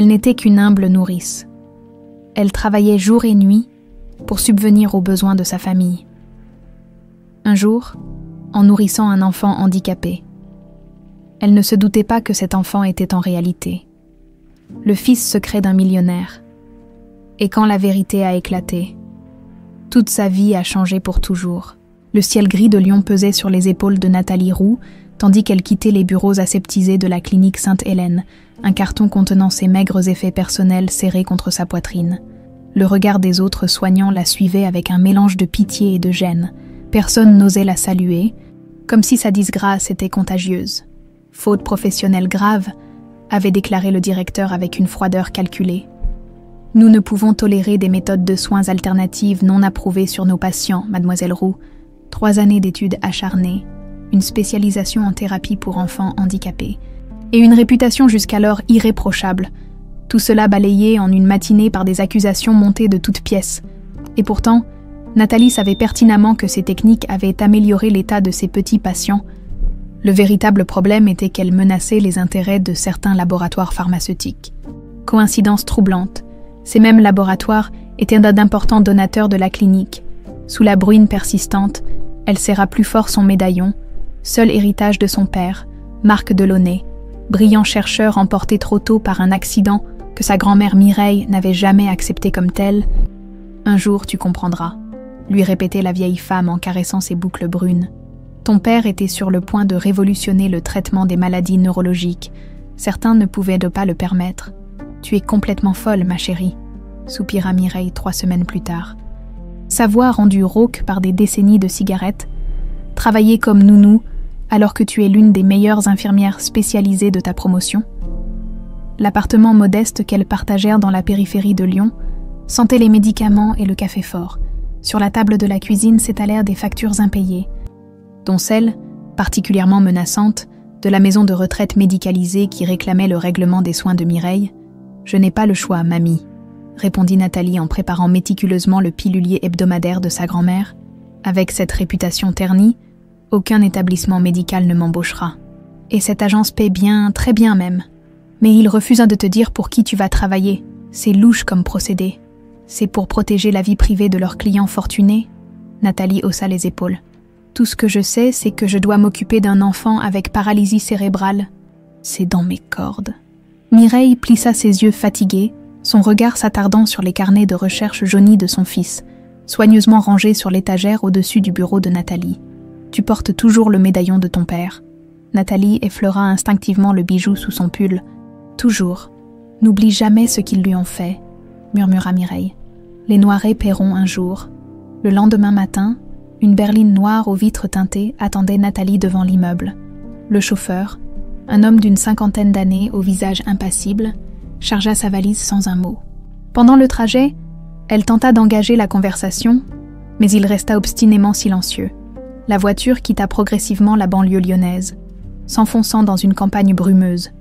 Elle n'était qu'une humble nourrice. Elle travaillait jour et nuit pour subvenir aux besoins de sa famille. Un jour, en nourrissant un enfant handicapé, elle ne se doutait pas que cet enfant était en réalité le fils secret d'un millionnaire. Et quand la vérité a éclaté, toute sa vie a changé pour toujours. Le ciel gris de Lyon pesait sur les épaules de Nathalie Roux, tandis qu'elle quittait les bureaux aseptisés de la clinique Sainte-Hélène, un carton contenant ses maigres effets personnels serrés contre sa poitrine. Le regard des autres soignants la suivait avec un mélange de pitié et de gêne. Personne n'osait la saluer, comme si sa disgrâce était contagieuse. Faute professionnelle grave, avait déclaré le directeur avec une froideur calculée. Nous ne pouvons tolérer des méthodes de soins alternatives non approuvées sur nos patients, mademoiselle Roux. 3 années d'études acharnées, une spécialisation en thérapie pour enfants handicapés, et une réputation jusqu'alors irréprochable. Tout cela balayé en une matinée par des accusations montées de toutes pièces. Et pourtant, Nathalie savait pertinemment que ces techniques avaient amélioré l'état de ses petits patients. Le véritable problème était qu'elle menaçait les intérêts de certains laboratoires pharmaceutiques. Coïncidence troublante, ces mêmes laboratoires étaient d'importants donateurs de la clinique. Sous la bruine persistante, elle serra plus fort son médaillon, seul héritage de son père, Marc Delaunay, brillant chercheur emporté trop tôt par un accident que sa grand-mère Mireille n'avait jamais accepté comme tel. « Un jour, tu comprendras », lui répétait la vieille femme en caressant ses boucles brunes. Ton père était sur le point de révolutionner le traitement des maladies neurologiques. Certains ne pouvaient pas le permettre. Tu es complètement folle, ma chérie, soupira Mireille 3 semaines plus tard. Sa voix rendue rauque par des décennies de cigarettes, travailler comme nounou alors que tu es l'une des meilleures infirmières spécialisées de ta promotion. L'appartement modeste qu'elles partagèrent dans la périphérie de Lyon sentait les médicaments et le café fort. Sur la table de la cuisine s'étalèrent des factures impayées, dont celle, particulièrement menaçante, de la maison de retraite médicalisée qui réclamait le règlement des soins de Mireille. « Je n'ai pas le choix, mamie », répondit Nathalie en préparant méticuleusement le pilulier hebdomadaire de sa grand-mère. « Avec cette réputation ternie, aucun établissement médical ne m'embauchera. Et cette agence paie bien, très bien même. Mais il refuse de te dire pour qui tu vas travailler. C'est louche comme procédé. C'est pour protéger la vie privée de leurs clients fortunés ?» Nathalie haussa les épaules. « Tout ce que je sais, c'est que je dois m'occuper d'un enfant avec paralysie cérébrale. C'est dans mes cordes. » Mireille plissa ses yeux fatigués, son regard s'attardant sur les carnets de recherche jaunis de son fils, soigneusement rangés sur l'étagère au-dessus du bureau de Nathalie. « Tu portes toujours le médaillon de ton père. » Nathalie effleura instinctivement le bijou sous son pull. « Toujours. N'oublie jamais ce qu'ils lui ont fait, » murmura Mireille. « Les Noiret paieront un jour. » Le lendemain matin, une berline noire aux vitres teintées attendait Nathalie devant l'immeuble. Le chauffeur, un homme d'une 50aine d'années au visage impassible, chargea sa valise sans un mot. Pendant le trajet, elle tenta d'engager la conversation, mais il resta obstinément silencieux. La voiture quitta progressivement la banlieue lyonnaise, s'enfonçant dans une campagne brumeuse,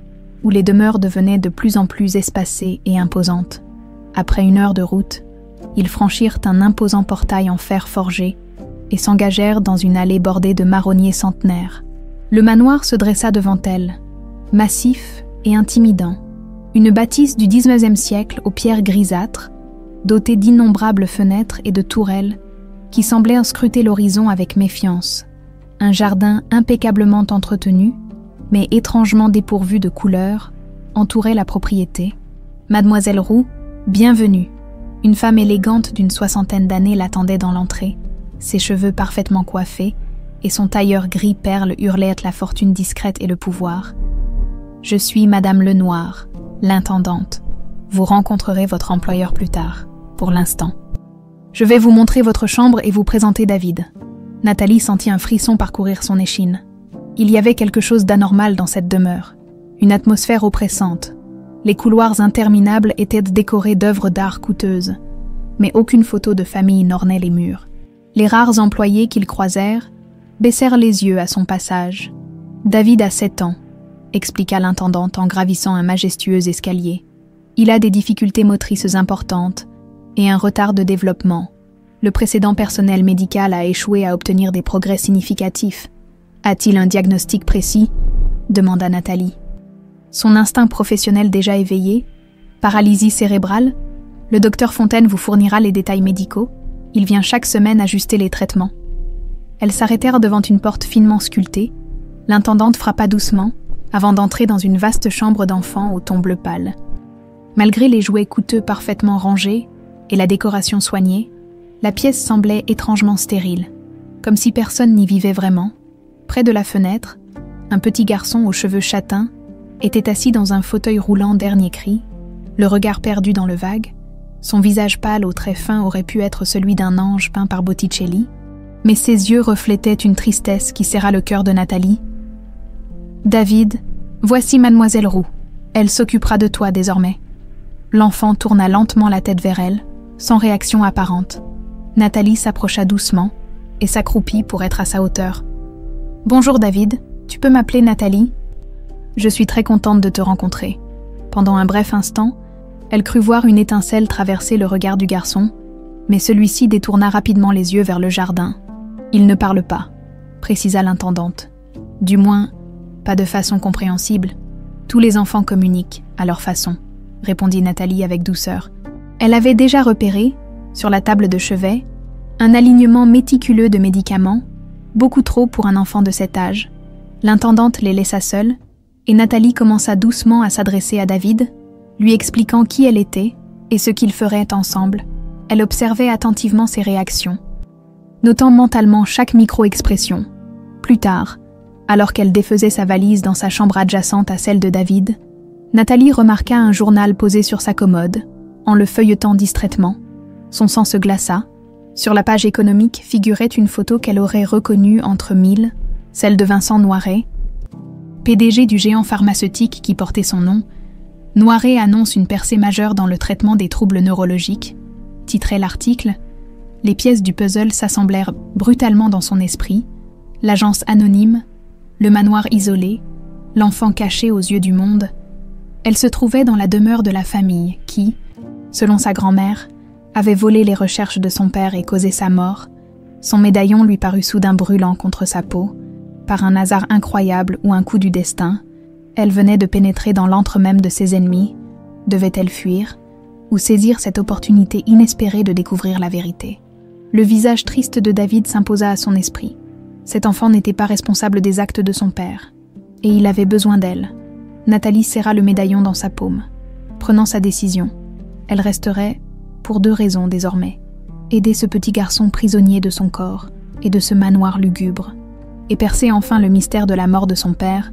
où les demeures devenaient de plus en plus espacées et imposantes. Après 1 heure de route, ils franchirent un imposant portail en fer forgé et s'engagèrent dans une allée bordée de marronniers centenaires. Le manoir se dressa devant elle, massif et intimidant, une bâtisse du XIXe siècle aux pierres grisâtres, dotée d'innombrables fenêtres et de tourelles qui semblaient scruter l'horizon avec méfiance. Un jardin impeccablement entretenu, mais étrangement dépourvu de couleurs, entourait la propriété. Mademoiselle Roux, bienvenue. Une femme élégante d'une 60aine d'années l'attendait dans l'entrée, ses cheveux parfaitement coiffés, et son tailleur gris perle hurlait la fortune discrète et le pouvoir. « Je suis Madame Lenoir, l'intendante. Vous rencontrerez votre employeur plus tard, pour l'instant. Je vais vous montrer votre chambre et vous présenter David. » Nathalie sentit un frisson parcourir son échine. Il y avait quelque chose d'anormal dans cette demeure, une atmosphère oppressante. Les couloirs interminables étaient décorés d'œuvres d'art coûteuses, mais aucune photo de famille n'ornait les murs. Les rares employés qu'ils croisèrent baissèrent les yeux à son passage. « David a 7 ans, » expliqua l'intendante en gravissant un majestueux escalier. « Il a des difficultés motrices importantes et un retard de développement. Le précédent personnel médical a échoué à obtenir des progrès significatifs. A-t-il un diagnostic précis ?» demanda Nathalie. Son instinct professionnel déjà éveillé, Paralysie cérébrale? Le docteur Fontaine vous fournira les détails médicaux. Il vient chaque semaine ajuster les traitements. » Elles s'arrêtèrent devant une porte finement sculptée. L'intendante frappa doucement, avant d'entrer dans une vaste chambre d'enfant au ton bleu pâle. Malgré les jouets coûteux parfaitement rangés et la décoration soignée, la pièce semblait étrangement stérile, comme si personne n'y vivait vraiment. Près de la fenêtre, un petit garçon aux cheveux châtains était assis dans un fauteuil roulant dernier cri, le regard perdu dans le vague. Son visage pâle aux traits fins aurait pu être celui d'un ange peint par Botticelli, mais ses yeux reflétaient une tristesse qui serra le cœur de Nathalie. « David, voici mademoiselle Roux. Elle s'occupera de toi désormais. » L'enfant tourna lentement la tête vers elle, sans réaction apparente. Nathalie s'approcha doucement et s'accroupit pour être à sa hauteur. « Bonjour David, tu peux m'appeler Nathalie ? Je suis très contente de te rencontrer. » Pendant un bref instant, elle crut voir une étincelle traverser le regard du garçon, mais celui-ci détourna rapidement les yeux vers le jardin. « Il ne parle pas, » précisa l'intendante. « Du moins, pas de façon compréhensible. Tous les enfants communiquent à leur façon, » répondit Nathalie avec douceur. Elle avait déjà repéré, sur la table de chevet, un alignement méticuleux de médicaments, beaucoup trop pour un enfant de cet âge. L'intendante les laissa seuls, et Nathalie commença doucement à s'adresser à David, lui expliquant qui elle était et ce qu'ils feraient ensemble. Elle observait attentivement ses réactions, notant mentalement chaque micro-expression. Plus tard, alors qu'elle défaisait sa valise dans sa chambre adjacente à celle de David, Nathalie remarqua un journal posé sur sa commode, en le feuilletant distraitement. Son sang se glaça. Sur la page économique figurait une photo qu'elle aurait reconnue entre mille, celle de Vincent Noiret, PDG du géant pharmaceutique qui portait son nom. Noiret annonce une percée majeure dans le traitement des troubles neurologiques, titrait l'article. Les pièces du puzzle s'assemblèrent brutalement dans son esprit. L'agence anonyme, le manoir isolé, l'enfant caché aux yeux du monde. Elle se trouvait dans la demeure de la famille qui, selon sa grand-mère, avait volé les recherches de son père et causé sa mort. Son médaillon lui parut soudain brûlant contre sa peau. Par un hasard incroyable ou un coup du destin, elle venait de pénétrer dans l'antre même de ses ennemis. Devait-elle fuir ou saisir cette opportunité inespérée de découvrir la vérité? Le visage triste de David s'imposa à son esprit. Cet enfant n'était pas responsable des actes de son père, et il avait besoin d'elle. Nathalie serra le médaillon dans sa paume. Prenant sa décision, elle resterait, pour deux raisons désormais, aider ce petit garçon prisonnier de son corps et de ce manoir lugubre, et percer enfin le mystère de la mort de son père.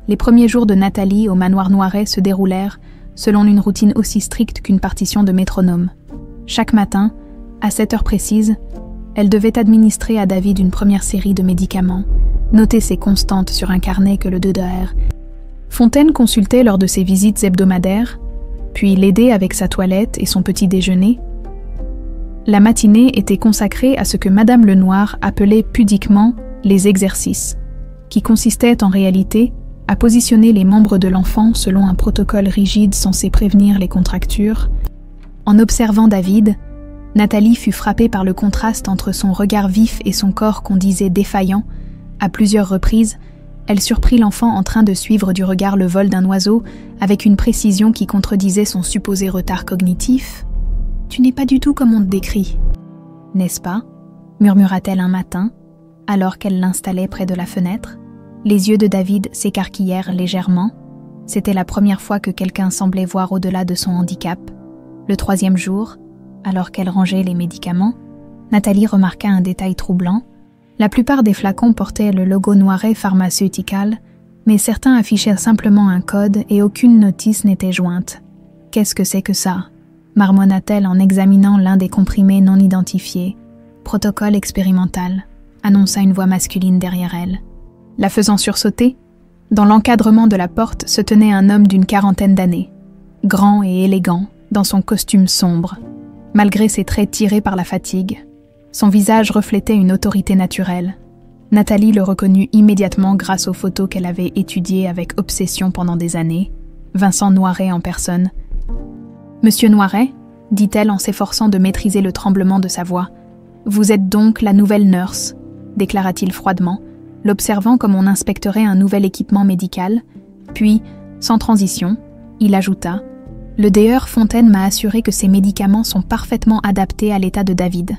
Les premiers jours de Nathalie au manoir Noiret se déroulèrent selon une routine aussi stricte qu'une partition de métronome. Chaque matin, à 7 heures précises, elle devait administrer à David une première série de médicaments, noter ses constantes sur un carnet que le Dedaer. Fontaine consultait lors de ses visites hebdomadaires, puis l'aidait avec sa toilette et son petit déjeuner. La matinée était consacrée à ce que Madame Lenoir appelait pudiquement les exercices, qui consistaient en réalité à positionner les membres de l'enfant selon un protocole rigide censé prévenir les contractures. En observant David, Nathalie fut frappée par le contraste entre son regard vif et son corps qu'on disait défaillant. À plusieurs reprises, elle surprit l'enfant en train de suivre du regard le vol d'un oiseau avec une précision qui contredisait son supposé retard cognitif. « Tu n'es pas du tout comme on te décrit, n'est-ce pas ?» murmura-t-elle un matin, alors qu'elle l'installait près de la fenêtre. Les yeux de David s'écarquillèrent légèrement. C'était la première fois que quelqu'un semblait voir au-delà de son handicap. Le 3e jour, alors qu'elle rangeait les médicaments, Nathalie remarqua un détail troublant. La plupart des flacons portaient le logo Noiret Pharmaceutical, mais certains affichaient simplement un code et aucune notice n'était jointe. « Qu'est-ce que c'est que ça ?» marmonna-t-elle en examinant l'un des comprimés non identifiés. « Protocole expérimental », annonça une voix masculine derrière elle. La faisant sursauter, dans l'encadrement de la porte se tenait un homme d'une 40aine d'années, grand et élégant, dans son costume sombre. Malgré ses traits tirés par la fatigue, son visage reflétait une autorité naturelle. Nathalie le reconnut immédiatement grâce aux photos qu'elle avait étudiées avec obsession pendant des années. Vincent Noiret en personne. « Monsieur Noiret » dit-elle en s'efforçant de maîtriser le tremblement de sa voix. « Vous êtes donc la nouvelle nurse » déclara-t-il froidement, l'observant comme on inspecterait un nouvel équipement médical. Puis, sans transition, il ajouta « Le docteur Fontaine m'a assuré que ces médicaments sont parfaitement adaptés à l'état de David.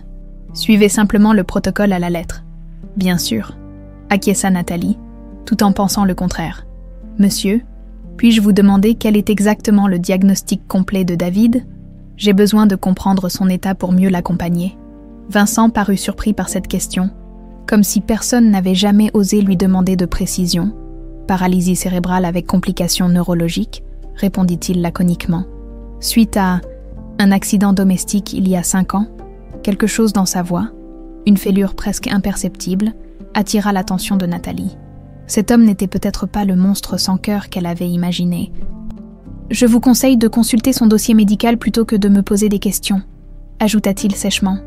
Suivez simplement le protocole à la lettre. Bien sûr, acquiesça Nathalie, tout en pensant le contraire. Monsieur, puis-je vous demander quel est exactement le diagnostic complet de David ? J'ai besoin de comprendre son état pour mieux l'accompagner. Vincent parut surpris par cette question, comme si personne n'avait jamais osé lui demander de précision. Paralysie cérébrale avec complications neurologiques, répondit-il laconiquement. Suite à un accident domestique il y a 5 ans, quelque chose dans sa voix, une fêlure presque imperceptible, attira l'attention de Nathalie. Cet homme n'était peut-être pas le monstre sans cœur qu'elle avait imaginé. Je vous conseille de consulter son dossier médical plutôt que de me poser des questions, ajouta-t-il sèchement.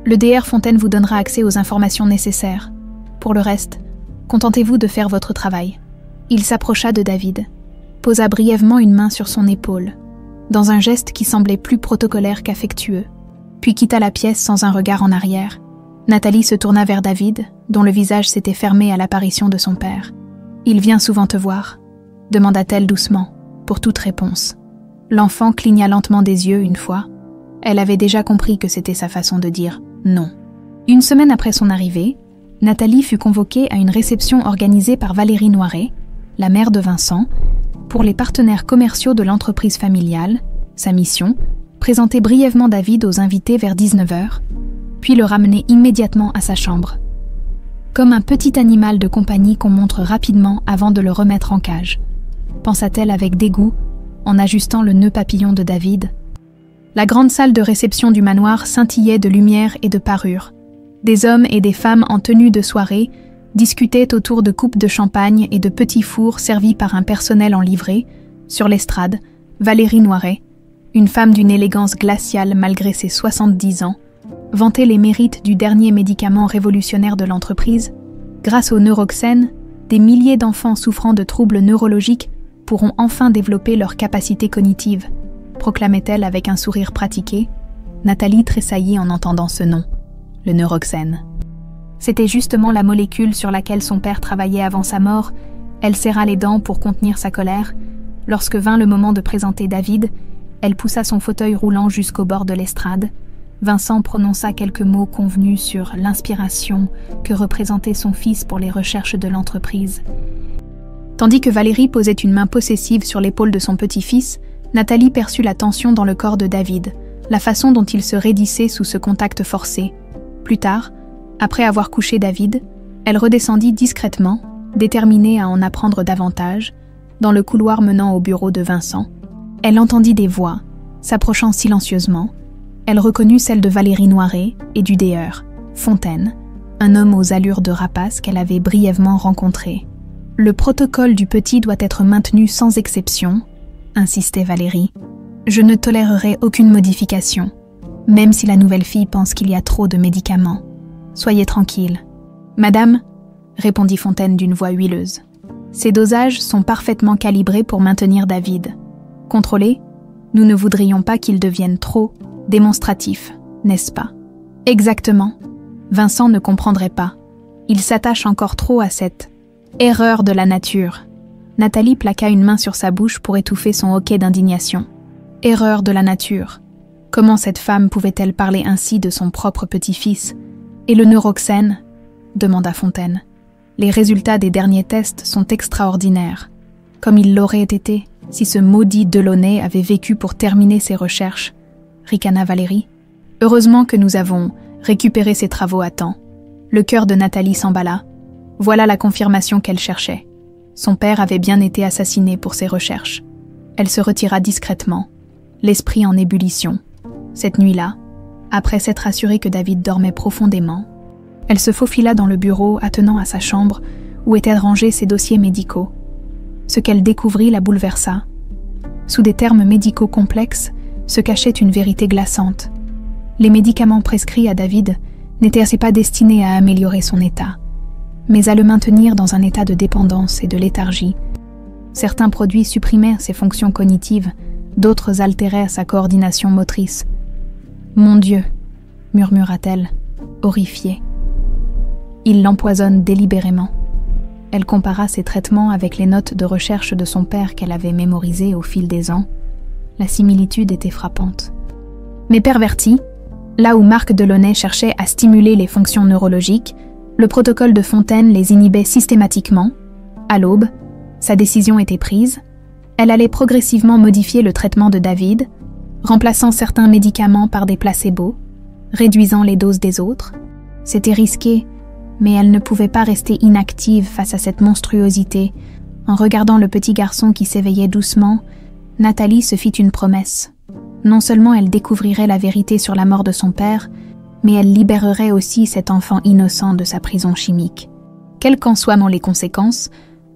Le docteur Fontaine vous donnera accès aux informations nécessaires. Pour le reste, contentez-vous de faire votre travail. Il s'approcha de David, posa brièvement une main sur son épaule, dans un geste qui semblait plus protocolaire qu'affectueux, puis quitta la pièce sans un regard en arrière. Nathalie se tourna vers David, dont le visage s'était fermé à l'apparition de son père. « Il vient souvent te voir ?» demanda-t-elle doucement, pour toute réponse. L'enfant cligna lentement des yeux une fois. Elle avait déjà compris que c'était sa façon de dire « non ». Une semaine après son arrivée, Nathalie fut convoquée à une réception organisée par Valérie Noiret, la mère de Vincent, pour les partenaires commerciaux de l'entreprise familiale. Sa mission, présenter brièvement David aux invités vers 19h, puis le ramener immédiatement à sa chambre. Comme un petit animal de compagnie qu'on montre rapidement avant de le remettre en cage, pensa-t-elle avec dégoût en ajustant le nœud papillon de David. La grande salle de réception du manoir scintillait de lumière et de parures. Des hommes et des femmes en tenue de soirée discutaient autour de coupes de champagne et de petits fours servis par un personnel en livrée. Sur l'estrade, Valérie Noiret, une femme d'une élégance glaciale malgré ses 70 ans, vantait les mérites du dernier médicament révolutionnaire de l'entreprise. Grâce au Neuroxène, des milliers d'enfants souffrant de troubles neurologiques pourront enfin développer leurs capacités cognitives, proclamait-elle avec un sourire pratiqué. Nathalie tressaillit en entendant ce nom, le Neuroxène. C'était justement la molécule sur laquelle son père travaillait avant sa mort. Elle serra les dents pour contenir sa colère. Lorsque vint le moment de présenter David, elle poussa son fauteuil roulant jusqu'au bord de l'estrade. Vincent prononça quelques mots convenus sur l'inspiration que représentait son fils pour les recherches de l'entreprise. Tandis que Valérie posait une main possessive sur l'épaule de son petit-fils, Nathalie perçut la tension dans le corps de David, la façon dont il se raidissait sous ce contact forcé. Plus tard, après avoir couché David, elle redescendit discrètement, déterminée à en apprendre davantage, dans le couloir menant au bureau de Vincent. Elle entendit des voix, s'approchant silencieusement. Elle reconnut celle de Valérie Noiret et du docteur Fontaine, un homme aux allures de rapace qu'elle avait brièvement rencontré. « Le protocole du petit doit être maintenu sans exception », insistait Valérie. « Je ne tolérerai aucune modification, même si la nouvelle fille pense qu'il y a trop de médicaments. Soyez tranquille. »« Madame », répondit Fontaine d'une voix huileuse, « ces dosages sont parfaitement calibrés pour maintenir David. Contrôlés, nous ne voudrions pas qu'il devienne trop démonstratif, n'est-ce pas ? » « Exactement. Vincent ne comprendrait pas. Il s'attache encore trop à cette erreur de la nature. » Nathalie plaqua une main sur sa bouche pour étouffer son hoquet d'indignation. « Erreur de la nature. Comment cette femme pouvait-elle parler ainsi de son propre petit-fils ? Et le Neuroxène ? » demanda Fontaine. « Les résultats des derniers tests sont extraordinaires. Comme il l'aurait été si ce maudit Delaunay avait vécu pour terminer ses recherches. » ricana Valérie. « Heureusement que nous avons récupéré ses travaux à temps. » Le cœur de Nathalie s'emballa. Voilà la confirmation qu'elle cherchait. Son père avait bien été assassiné pour ses recherches. Elle se retira discrètement, l'esprit en ébullition. Cette nuit-là, après s'être assurée que David dormait profondément, elle se faufila dans le bureau attenant à sa chambre où étaient rangés ses dossiers médicaux. Ce qu'elle découvrit la bouleversa. Sous des termes médicaux complexes se cachait une vérité glaçante. Les médicaments prescrits à David n'étaient pas destinés à améliorer son état, mais à le maintenir dans un état de dépendance et de léthargie. Certains produits supprimèrent ses fonctions cognitives, d'autres altérèrent sa coordination motrice. « Mon Dieu !» murmura-t-elle, horrifiée. « Il l'empoisonne délibérément. » Elle compara ses traitements avec les notes de recherche de son père qu'elle avait mémorisées au fil des ans. La similitude était frappante. Mais perverti, là où Marc Delaunay cherchait à stimuler les fonctions neurologiques, le protocole de Fontaine les inhibait systématiquement. À l'aube, sa décision était prise. Elle allait progressivement modifier le traitement de David, remplaçant certains médicaments par des placebos, réduisant les doses des autres. C'était risqué, mais elle ne pouvait pas rester inactive face à cette monstruosité. En regardant le petit garçon qui s'éveillait doucement, Nathalie se fit une promesse. Non seulement elle découvrirait la vérité sur la mort de son père, mais elle libérerait aussi cet enfant innocent de sa prison chimique. Quelles qu'en soient les conséquences,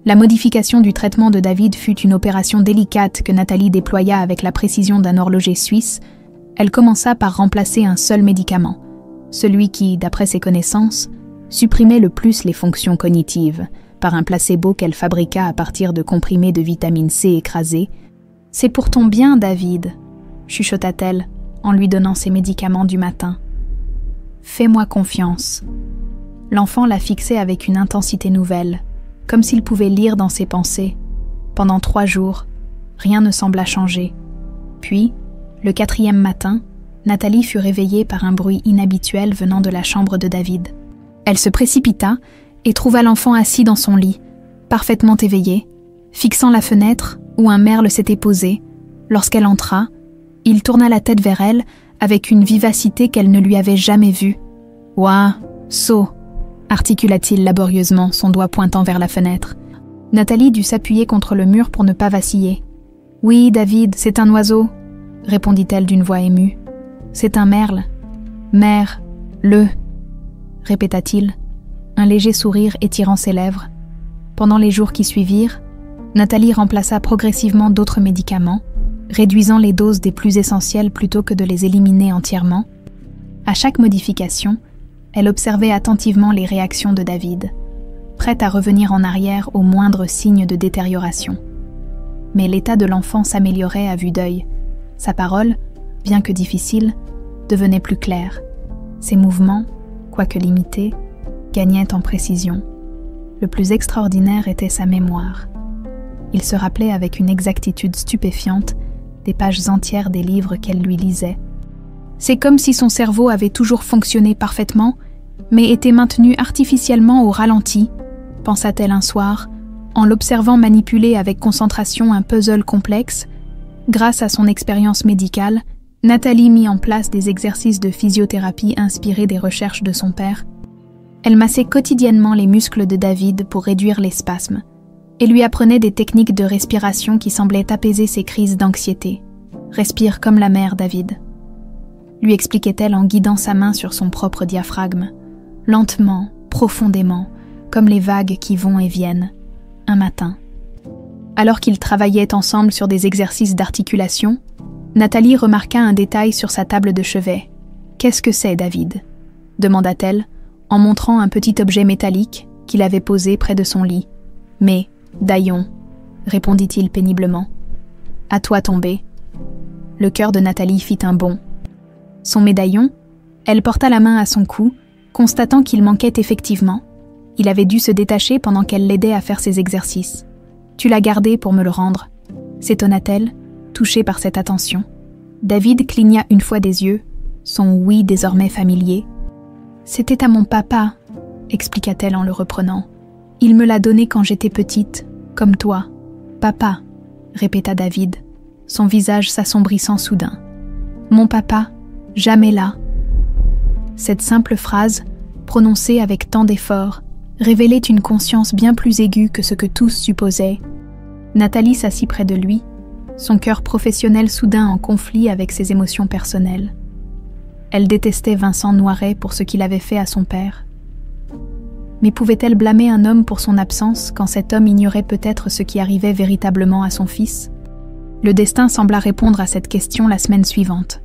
la modification du traitement de David fut une opération délicate que Nathalie déploya avec la précision d'un horloger suisse. Elle commença par remplacer un seul médicament, celui qui, d'après ses connaissances, supprimait le plus les fonctions cognitives, par un placebo qu'elle fabriqua à partir de comprimés de vitamine C écrasés. « C'est pour ton bien, David », chuchota-t-elle en lui donnant ses médicaments du matin. « Fais-moi confiance. » L'enfant la fixait avec une intensité nouvelle, comme s'il pouvait lire dans ses pensées. Pendant 3 jours, rien ne sembla changer. Puis, le 4e matin, Nathalie fut réveillée par un bruit inhabituel venant de la chambre de David. Elle se précipita et trouva l'enfant assis dans son lit, parfaitement éveillé, fixant la fenêtre où un merle s'était posé. Lorsqu'elle entra, il tourna la tête vers elle avec une vivacité qu'elle ne lui avait jamais vue. « Ouah, sot !» articula-t-il laborieusement, son doigt pointant vers la fenêtre. Nathalie dut s'appuyer contre le mur pour ne pas vaciller. « Oui, David, c'est un oiseau », répondit-elle d'une voix émue. « C'est un merle. Mère, le », répéta-t-il, un léger sourire étirant ses lèvres. Pendant les jours qui suivirent, Nathalie remplaça progressivement d'autres médicaments, réduisant les doses des plus essentiels plutôt que de les éliminer entièrement. À chaque modification, elle observait attentivement les réactions de David, prête à revenir en arrière au moindre signe de détérioration. Mais l'état de l'enfant s'améliorait à vue d'œil. Sa parole, bien que difficile, devenait plus claire. Ses mouvements, quoique limités, gagnaient en précision. Le plus extraordinaire était sa mémoire. Il se rappelait avec une exactitude stupéfiante des pages entières des livres qu'elle lui lisait. C'est comme si son cerveau avait toujours fonctionné parfaitement, mais était maintenu artificiellement au ralenti, pensa-t-elle un soir, en l'observant manipuler avec concentration un puzzle complexe. Grâce à son expérience médicale, Nathalie mit en place des exercices de physiothérapie inspirés des recherches de son père. Elle massait quotidiennement les muscles de David pour réduire les spasmes, et lui apprenait des techniques de respiration qui semblaient apaiser ses crises d'anxiété. « Respire comme la mer, David », lui expliquait-elle en guidant sa main sur son propre diaphragme, lentement, profondément, comme les vagues qui vont et viennent. Un matin, alors qu'ils travaillaient ensemble sur des exercices d'articulation, Nathalie remarqua un détail sur sa table de chevet. « Qu'est-ce que c'est, David ?» demanda-t-elle, en montrant un petit objet métallique qu'il avait posé près de son lit. « Mais, Daillon, » répondit-il péniblement. « À toi tomber. » Le cœur de Nathalie fit un bond. Son médaillon, elle porta la main à son cou, constatant qu'il manquait effectivement. Il avait dû se détacher pendant qu'elle l'aidait à faire ses exercices. « Tu l'as gardé pour me le rendre », s'étonna-t-elle, touchée par cette attention. David cligna une fois des yeux, son oui désormais familier. « C'était à mon papa », expliqua-t-elle en le reprenant. « Il me l'a donné quand j'étais petite, comme toi. »« Papa », répéta David, son visage s'assombrissant soudain. « Mon papa, jamais là. » Cette simple phrase, prononcée avec tant d'effort, révélait une conscience bien plus aiguë que ce que tous supposaient. Nathalie s'assit près de lui, son cœur professionnel soudain en conflit avec ses émotions personnelles. Elle détestait Vincent Noiret pour ce qu'il avait fait à son père. Mais pouvait-elle blâmer un homme pour son absence quand cet homme ignorait peut-être ce qui arrivait véritablement à son fils ? Le destin sembla répondre à cette question la semaine suivante.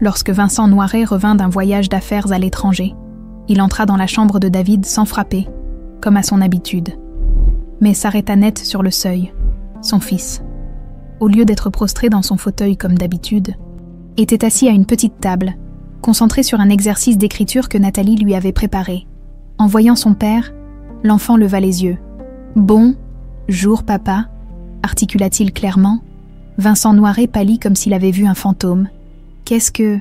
Lorsque Vincent Noiret revint d'un voyage d'affaires à l'étranger, il entra dans la chambre de David sans frapper, comme à son habitude, mais s'arrêta net sur le seuil, son fils. Au lieu d'être prostré dans son fauteuil comme d'habitude, était assis à une petite table, concentré sur un exercice d'écriture que Nathalie lui avait préparé. En voyant son père, l'enfant leva les yeux. « Bon, jour, papa », articula-t-il clairement. Vincent Noiret pâlit comme s'il avait vu un fantôme. Qu'est-ce que...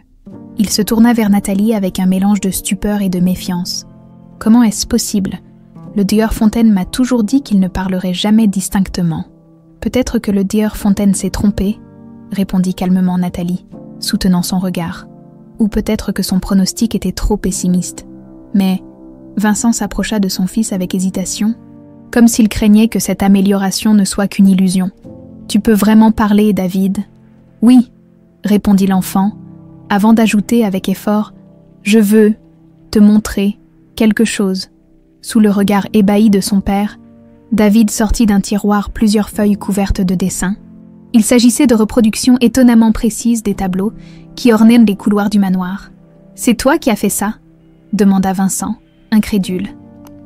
Il se tourna vers Nathalie avec un mélange de stupeur et de méfiance. Comment est-ce possible? Le Dieur Fontaine m'a toujours dit qu'il ne parlerait jamais distinctement. Peut-être que le Dieur Fontaine s'est trompé, répondit calmement Nathalie, soutenant son regard. Ou peut-être que son pronostic était trop pessimiste. Mais Vincent s'approcha de son fils avec hésitation, comme s'il craignait que cette amélioration ne soit qu'une illusion. « Tu peux vraiment parler, David ?»« Oui, » répondit l'enfant, avant d'ajouter avec effort « Je veux te montrer quelque chose. » Sous le regard ébahi de son père, David sortit d'un tiroir plusieurs feuilles couvertes de dessins. Il s'agissait de reproductions étonnamment précises des tableaux qui ornaient les couloirs du manoir. « C'est toi qui as fait ça ?» demanda Vincent, incrédule.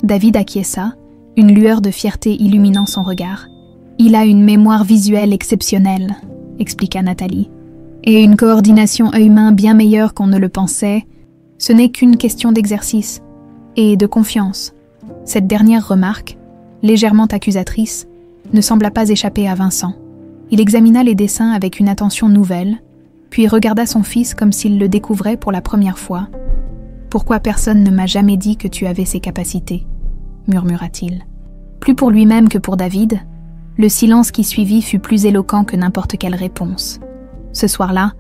David acquiesça, une lueur de fierté illuminant son regard. « Il a une mémoire visuelle exceptionnelle, » expliqua Nathalie, « et une coordination œil-main bien meilleure qu'on ne le pensait. Ce n'est qu'une question d'exercice et de confiance. » Cette dernière remarque, légèrement accusatrice, ne sembla pas échapper à Vincent. Il examina les dessins avec une attention nouvelle, puis regarda son fils comme s'il le découvrait pour la première fois. « Pourquoi personne ne m'a jamais dit que tu avais ces capacités ?» murmura-t-il. Plus pour lui-même que pour David, le silence qui suivit fut plus éloquent que n'importe quelle réponse. Ce soir-là,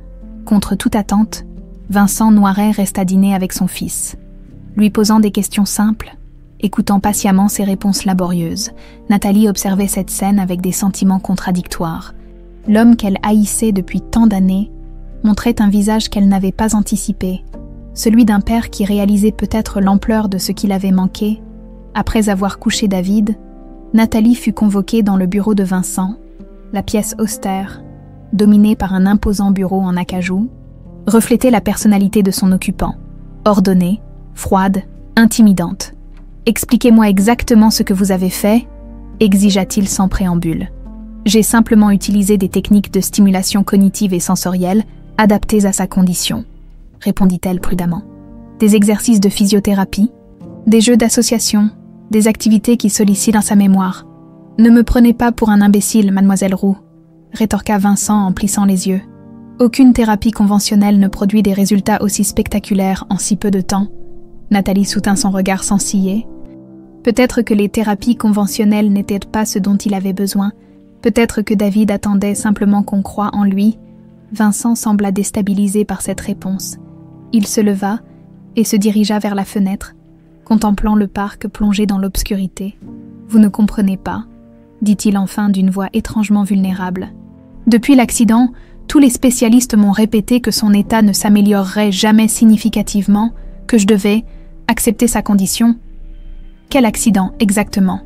contre toute attente, Vincent Noiret resta dîner avec son fils. Lui posant des questions simples, écoutant patiemment ses réponses laborieuses, Nathalie observait cette scène avec des sentiments contradictoires. L'homme qu'elle haïssait depuis tant d'années montrait un visage qu'elle n'avait pas anticipé, celui d'un père qui réalisait peut-être l'ampleur de ce qu'il avait manqué. Après avoir couché David, Nathalie fut convoquée dans le bureau de Vincent, la pièce austère, dominée par un imposant bureau en acajou, reflétait la personnalité de son occupant, ordonnée, froide, intimidante. « Expliquez-moi exactement ce que vous avez fait » exigea-t-il sans préambule. « J'ai simplement utilisé des techniques de stimulation cognitive et sensorielle adaptées à sa condition » répondit-elle prudemment. « Des exercices de physiothérapie, des jeux d'association, des activités qui sollicitent sa mémoire. Ne me prenez pas pour un imbécile, mademoiselle Roux, rétorqua Vincent en plissant les yeux. Aucune thérapie conventionnelle ne produit des résultats aussi spectaculaires en si peu de temps. Nathalie soutint son regard sans ciller. Peut-être que les thérapies conventionnelles n'étaient pas ce dont il avait besoin. Peut-être que David attendait simplement qu'on croie en lui. Vincent sembla déstabilisé par cette réponse. Il se leva et se dirigea vers la fenêtre, contemplant le parc plongé dans l'obscurité. « Vous ne comprenez pas » dit-il enfin d'une voix étrangement vulnérable. « Depuis l'accident, tous les spécialistes m'ont répété que son état ne s'améliorerait jamais significativement, que je devais accepter sa condition. »« Quel accident, exactement ?»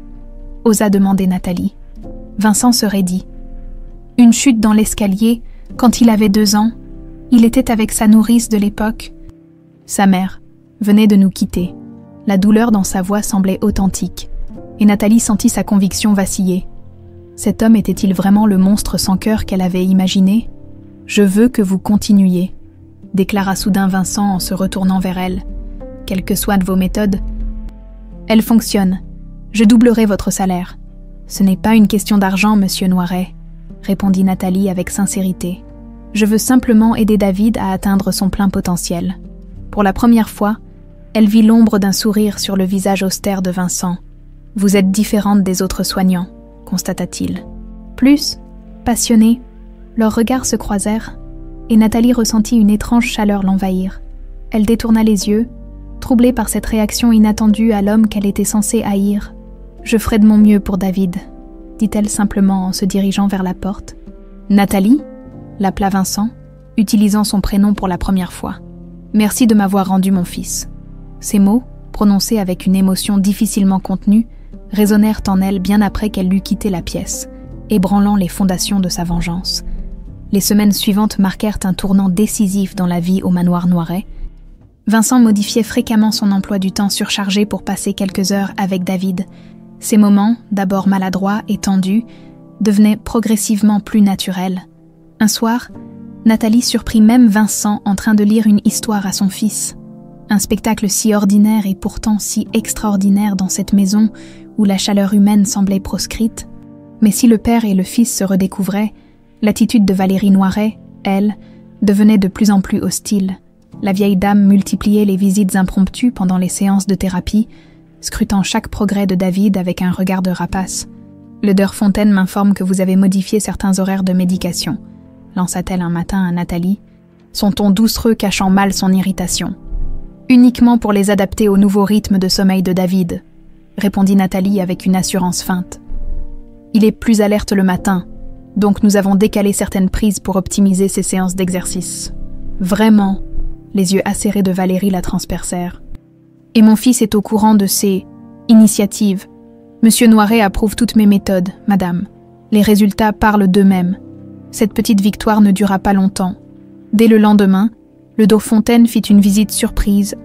osa demander Nathalie. Vincent se raidit. « Une chute dans l'escalier, quand il avait 2 ans. Il était avec sa nourrice de l'époque. Sa mère venait de nous quitter. » La douleur dans sa voix semblait authentique, et Nathalie sentit sa conviction vaciller. Cet homme était-il vraiment le monstre sans cœur qu'elle avait imaginé ? « Je veux que vous continuiez », déclara soudain Vincent en se retournant vers elle. « Quelles que soient vos méthodes, elles fonctionnent. Je doublerai votre salaire. »« Ce n'est pas une question d'argent, monsieur Noiret, » répondit Nathalie avec sincérité. « Je veux simplement aider David à atteindre son plein potentiel. » Pour la première fois, elle vit l'ombre d'un sourire sur le visage austère de Vincent. « Vous êtes différente des autres soignants, » constata-t-il. Plus, passionnés, leurs regards se croisèrent, et Nathalie ressentit une étrange chaleur l'envahir. Elle détourna les yeux, troublée par cette réaction inattendue à l'homme qu'elle était censée haïr. « Je ferai de mon mieux pour David », dit-elle simplement en se dirigeant vers la porte. « Nathalie » l'appela Vincent, utilisant son prénom pour la première fois. « Merci de m'avoir rendu mon fils. » Ces mots, prononcés avec une émotion difficilement contenue, résonnèrent en elle bien après qu'elle eut quitté la pièce, ébranlant les fondations de sa vengeance. Les semaines suivantes marquèrent un tournant décisif dans la vie au manoir Noiret. Vincent modifiait fréquemment son emploi du temps surchargé pour passer quelques heures avec David. Ces moments, d'abord maladroits et tendus, devenaient progressivement plus naturels. Un soir, Nathalie surprit même Vincent en train de lire une histoire à son fils. Un spectacle si ordinaire et pourtant si extraordinaire dans cette maison où la chaleur humaine semblait proscrite. Mais si le père et le fils se redécouvraient, L'attitude de Valérie Noiret, elle, devenait de plus en plus hostile. La vieille dame multipliait les visites impromptues pendant les séances de thérapie, scrutant chaque progrès de David avec un regard de rapace. « Le Deur Fontaine m'informe que vous avez modifié certains horaires de médication », lança-t-elle un matin à Nathalie, son ton doucereux cachant mal son irritation. « Uniquement pour les adapter au nouveau rythme de sommeil de David », répondit Nathalie avec une assurance feinte. « Il est plus alerte le matin, donc nous avons décalé certaines prises pour optimiser ses séances d'exercice. » « Vraiment ?» Les yeux acérés de Valérie la transpercèrent. « Et mon fils est au courant de ces initiatives. Monsieur Noiret approuve toutes mes méthodes, madame. Les résultats parlent d'eux-mêmes. Cette petite victoire ne dura pas longtemps. Dès le lendemain, le Deur Fontaine fit une visite surprise,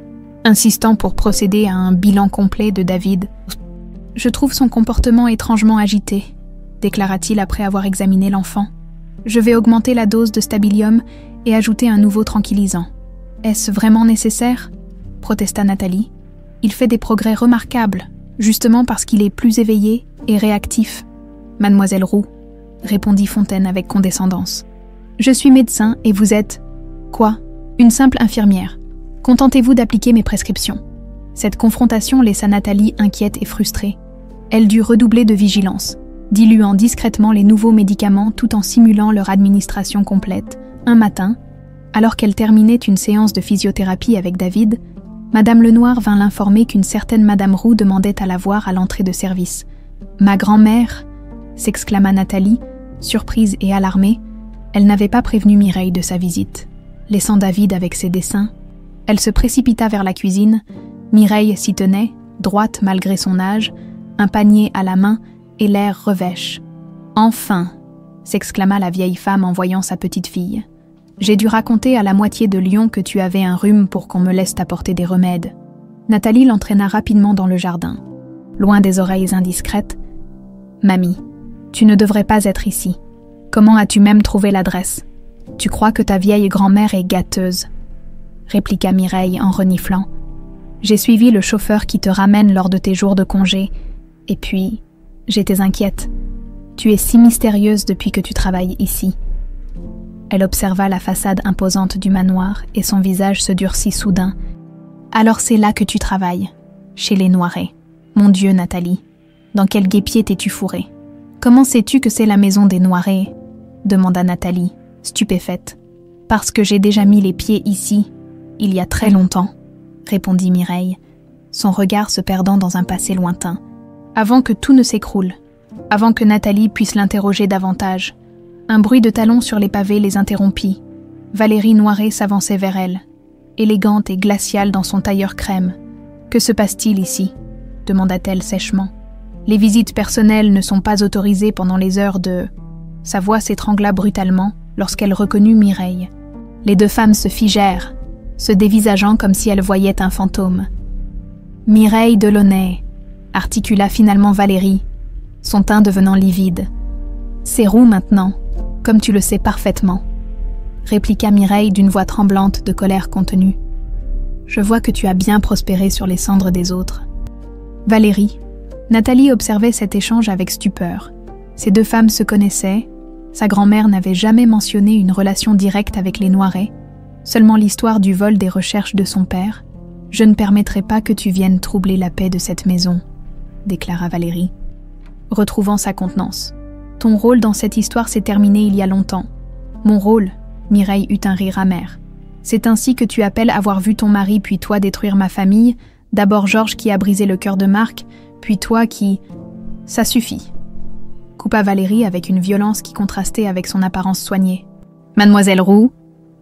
insistant pour procéder à un bilan complet de David. « Je trouve son comportement étrangement agité », déclara-t-il après avoir examiné l'enfant. « Je vais augmenter la dose de stabilium et ajouter un nouveau tranquillisant. » « Est-ce vraiment nécessaire ?» protesta Nathalie. « Il fait des progrès remarquables, justement parce qu'il est plus éveillé et réactif. » « Mademoiselle Roux, » répondit Fontaine avec condescendance. « Je suis médecin et vous êtes... quoi ? Une simple infirmière. Contentez-vous d'appliquer mes prescriptions. » Cette confrontation laissa Nathalie inquiète et frustrée. Elle dut redoubler de vigilance, diluant discrètement les nouveaux médicaments tout en simulant leur administration complète. Un matin, alors qu'elle terminait une séance de physiothérapie avec David, Madame Lenoir vint l'informer qu'une certaine Madame Roux demandait à la voir à l'entrée de service. « Ma grand-mère » s'exclama Nathalie, surprise et alarmée. Elle n'avait pas prévenu Mireille de sa visite. Laissant David avec ses dessins, elle se précipita vers la cuisine. Mireille s'y tenait, droite malgré son âge, un panier à la main et l'air revêche. « Enfin !» s'exclama la vieille femme en voyant sa petite fille. J'ai dû raconter à la moitié de Lyon que tu avais un rhume pour qu'on me laisse t'apporter des remèdes. » Nathalie l'entraîna rapidement dans le jardin. Loin des oreilles indiscrètes. « Mamie, tu ne devrais pas être ici. Comment as-tu même trouvé l'adresse? Tu crois que ta vieille grand-mère est gâteuse ?» répliqua Mireille en reniflant. « J'ai suivi le chauffeur qui te ramène lors de tes jours de congé. Et puis, j'étais inquiète. Tu es si mystérieuse depuis que tu travailles ici. » Elle observa la façade imposante du manoir et son visage se durcit soudain. « Alors c'est là que tu travailles, chez les Noiret. Mon Dieu, Nathalie, dans quel guêpier t'es-tu fourrée? Comment sais-tu que c'est la maison des Noiret ?» demanda Nathalie, stupéfaite. « Parce que j'ai déjà mis les pieds ici, il y a très longtemps, » répondit Mireille, son regard se perdant dans un passé lointain. Avant que tout ne s'écroule, avant que Nathalie puisse l'interroger davantage, un bruit de talons sur les pavés les interrompit. Valérie Noiret s'avançait vers elle, élégante et glaciale dans son tailleur crème. « Que se passe-t-il ici ?» demanda-t-elle sèchement. « Les visites personnelles ne sont pas autorisées pendant les heures de... » Sa voix s'étrangla brutalement lorsqu'elle reconnut Mireille. Les deux femmes se figèrent, se dévisageant comme si elles voyaient un fantôme. « Mireille Delaunay » articula finalement Valérie, son teint devenant livide. « C'est Roux maintenant, comme tu le sais parfaitement, » répliqua Mireille d'une voix tremblante de colère contenue. « Je vois que tu as bien prospéré sur les cendres des autres. » Valérie, Nathalie observait cet échange avec stupeur. Ces deux femmes se connaissaient, sa grand-mère n'avait jamais mentionné une relation directe avec les Noiret, seulement l'histoire du vol des recherches de son père. « Je ne permettrai pas que tu viennes troubler la paix de cette maison, » déclara Valérie, retrouvant sa contenance. « Ton rôle dans cette histoire s'est terminé il y a longtemps. » « Mon rôle ?» Mireille eut un rire amer. « C'est ainsi que tu appelles avoir vu ton mari puis toi détruire ma famille, d'abord Georges qui a brisé le cœur de Marc, puis toi qui... Ça suffit. » coupa Valérie avec une violence qui contrastait avec son apparence soignée. « Mademoiselle Roux, »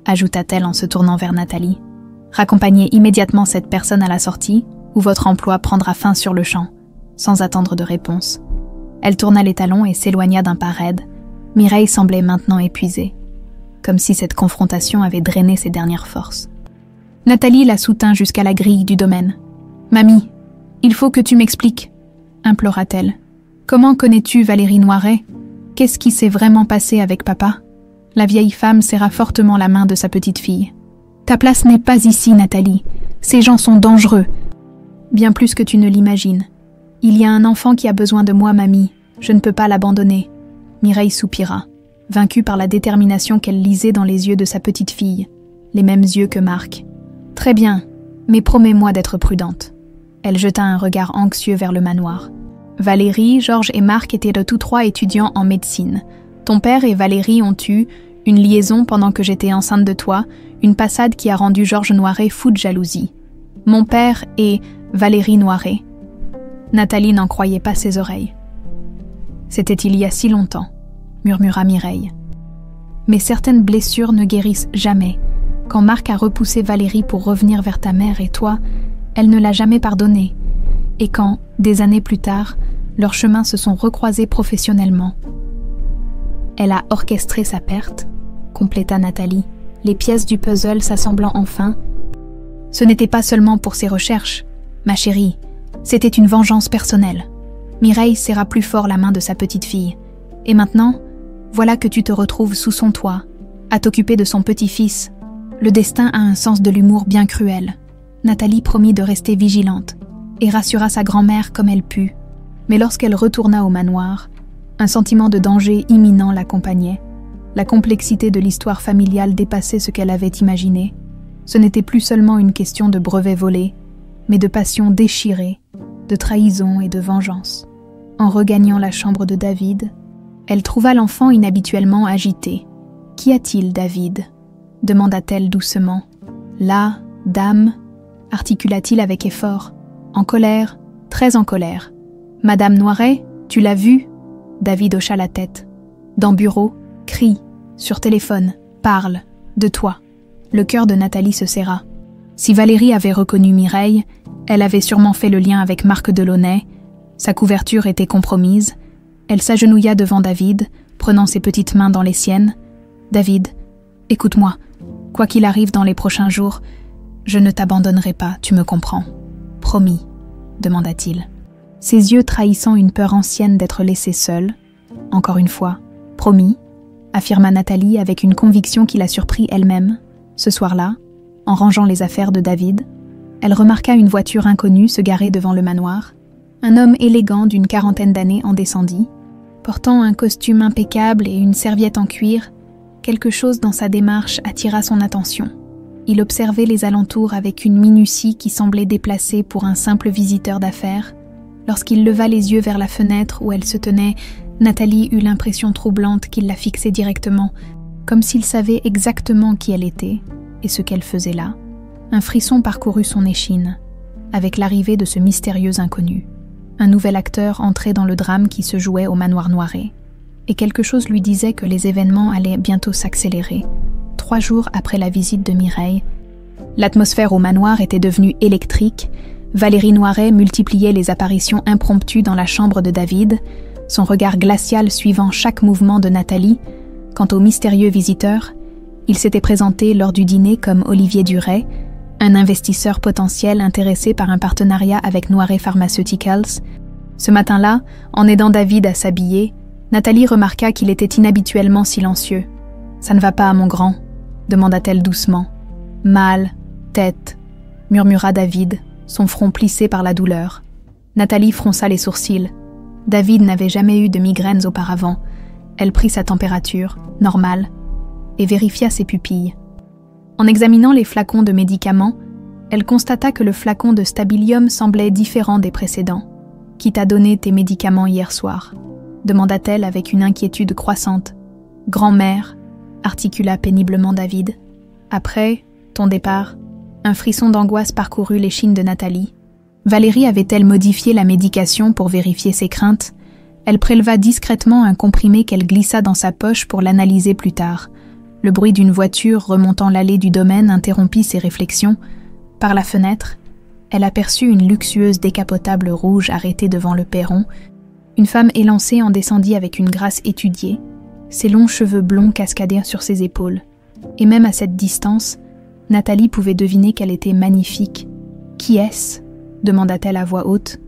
ajouta-t-elle en se tournant vers Nathalie, « raccompagnez immédiatement cette personne à la sortie, ou votre emploi prendra fin sur le champ. » Sans attendre de réponse. Elle tourna les talons et s'éloigna d'un pas raide. Mireille semblait maintenant épuisée, comme si cette confrontation avait drainé ses dernières forces. Nathalie la soutint jusqu'à la grille du domaine. « Mamie, il faut que tu m'expliques, » implora-t-elle. « Comment connais-tu Valérie Noiret? Qu'est-ce qui s'est vraiment passé avec papa ?» La vieille femme serra fortement la main de sa petite fille. « Ta place n'est pas ici, Nathalie. Ces gens sont dangereux. Bien plus que tu ne l'imagines. Il y a un enfant qui a besoin de moi, mamie. Je ne peux pas l'abandonner. » Mireille soupira. vaincue par la détermination qu'elle lisait dans les yeux de sa petite fille, les mêmes yeux que Marc. « Très bien, mais promets-moi d'être prudente. » Elle jeta un regard anxieux vers le manoir. « Valérie, Georges et Marc étaient tous trois étudiants en médecine. Ton père et Valérie ont eu une liaison pendant que j'étais enceinte de toi, une passade qui a rendu Georges Noiret fou de jalousie. Mon père et Valérie Noiret. » Nathalie n'en croyait pas ses oreilles. « C'était il y a si longtemps, » murmura Mireille. « Mais certaines blessures ne guérissent jamais. Quand Marc a repoussé Valérie pour revenir vers ta mère et toi, elle ne l'a jamais pardonné. Et quand, des années plus tard, leurs chemins se sont recroisés professionnellement. Elle a orchestré sa perte, compléta Nathalie, les pièces du puzzle s'assemblant enfin. Ce n'était pas seulement pour ses recherches, ma chérie, c'était une vengeance personnelle. Mireille serra plus fort la main de sa petite fille. Et maintenant, voilà que tu te retrouves sous son toit, à t'occuper de son petit-fils. Le destin a un sens de l'humour bien cruel. Nathalie promit de rester vigilante et rassura sa grand-mère comme elle put. Mais lorsqu'elle retourna au manoir, un sentiment de danger imminent l'accompagnait. La complexité de l'histoire familiale dépassait ce qu'elle avait imaginé. Ce n'était plus seulement une question de brevets volés, mais de passion déchirée, de trahison et de vengeance. En regagnant la chambre de David, elle trouva l'enfant inhabituellement agité. « Qu'y a-t-il, David ?» demanda-t-elle doucement. « Là, dame » articula-t-il avec effort. « En colère, très en colère. »« Madame Noiret, tu l'as vue ?» David hocha la tête. « Dans bureau, crie, sur téléphone, parle, de toi. » Le cœur de Nathalie se serra. Si Valérie avait reconnu Mireille, elle avait sûrement fait le lien avec Marc Delaunay. Sa couverture était compromise. Elle s'agenouilla devant David, prenant ses petites mains dans les siennes. « David, écoute-moi. Quoi qu'il arrive dans les prochains jours, je ne t'abandonnerai pas, tu me comprends. Promis, demanda-t-il. Ses yeux trahissant une peur ancienne d'être laissée seule. Encore une fois, promis, affirma Nathalie avec une conviction qui la surprit elle-même. Ce soir-là, en rangeant les affaires de David, elle remarqua une voiture inconnue se garer devant le manoir. Un homme élégant d'une quarantaine d'années en descendit. Portant un costume impeccable et une serviette en cuir, quelque chose dans sa démarche attira son attention. Il observait les alentours avec une minutie qui semblait déplacée pour un simple visiteur d'affaires. Lorsqu'il leva les yeux vers la fenêtre où elle se tenait, Nathalie eut l'impression troublante qu'il la fixait directement, comme s'il savait exactement qui elle était et ce qu'elle faisait là. Un frisson parcourut son échine, avec l'arrivée de ce mystérieux inconnu. Un nouvel acteur entrait dans le drame qui se jouait au manoir Noiret, et quelque chose lui disait que les événements allaient bientôt s'accélérer. 3 jours après la visite de Mireille, l'atmosphère au manoir était devenue électrique. Valérie Noiret multipliait les apparitions impromptues dans la chambre de David, son regard glacial suivant chaque mouvement de Nathalie. Quant au mystérieux visiteur, il s'était présenté lors du dîner comme Olivier Duret, un investisseur potentiel intéressé par un partenariat avec Noiret Pharmaceuticals. Ce matin-là, en aidant David à s'habiller, Nathalie remarqua qu'il était inhabituellement silencieux. « Ça ne va pas, mon grand ?» demanda-t-elle doucement. « Mal, tête » murmura David, son front plissé par la douleur. Nathalie fronça les sourcils. David n'avait jamais eu de migraines auparavant. Elle prit sa température, normale, et vérifia ses pupilles. En examinant les flacons de médicaments, elle constata que le flacon de stabilium semblait différent des précédents. « Qui t'a donné tes médicaments hier soir ?» demanda-t-elle avec une inquiétude croissante. « Grand-mère » articula péniblement David. « Après, ton départ ?» Un frisson d'angoisse parcourut l'échine de Nathalie. Valérie avait-elle modifié la médication pour vérifier ses craintes? Elle préleva discrètement un comprimé qu'elle glissa dans sa poche pour l'analyser plus tard. Le bruit d'une voiture remontant l'allée du domaine interrompit ses réflexions. Par la fenêtre, elle aperçut une luxueuse décapotable rouge arrêtée devant le perron. Une femme élancée en descendit avec une grâce étudiée. Ses longs cheveux blonds cascadèrent sur ses épaules. Et même à cette distance, Nathalie pouvait deviner qu'elle était magnifique. « Qui est-ce » demanda-t-elle à voix haute.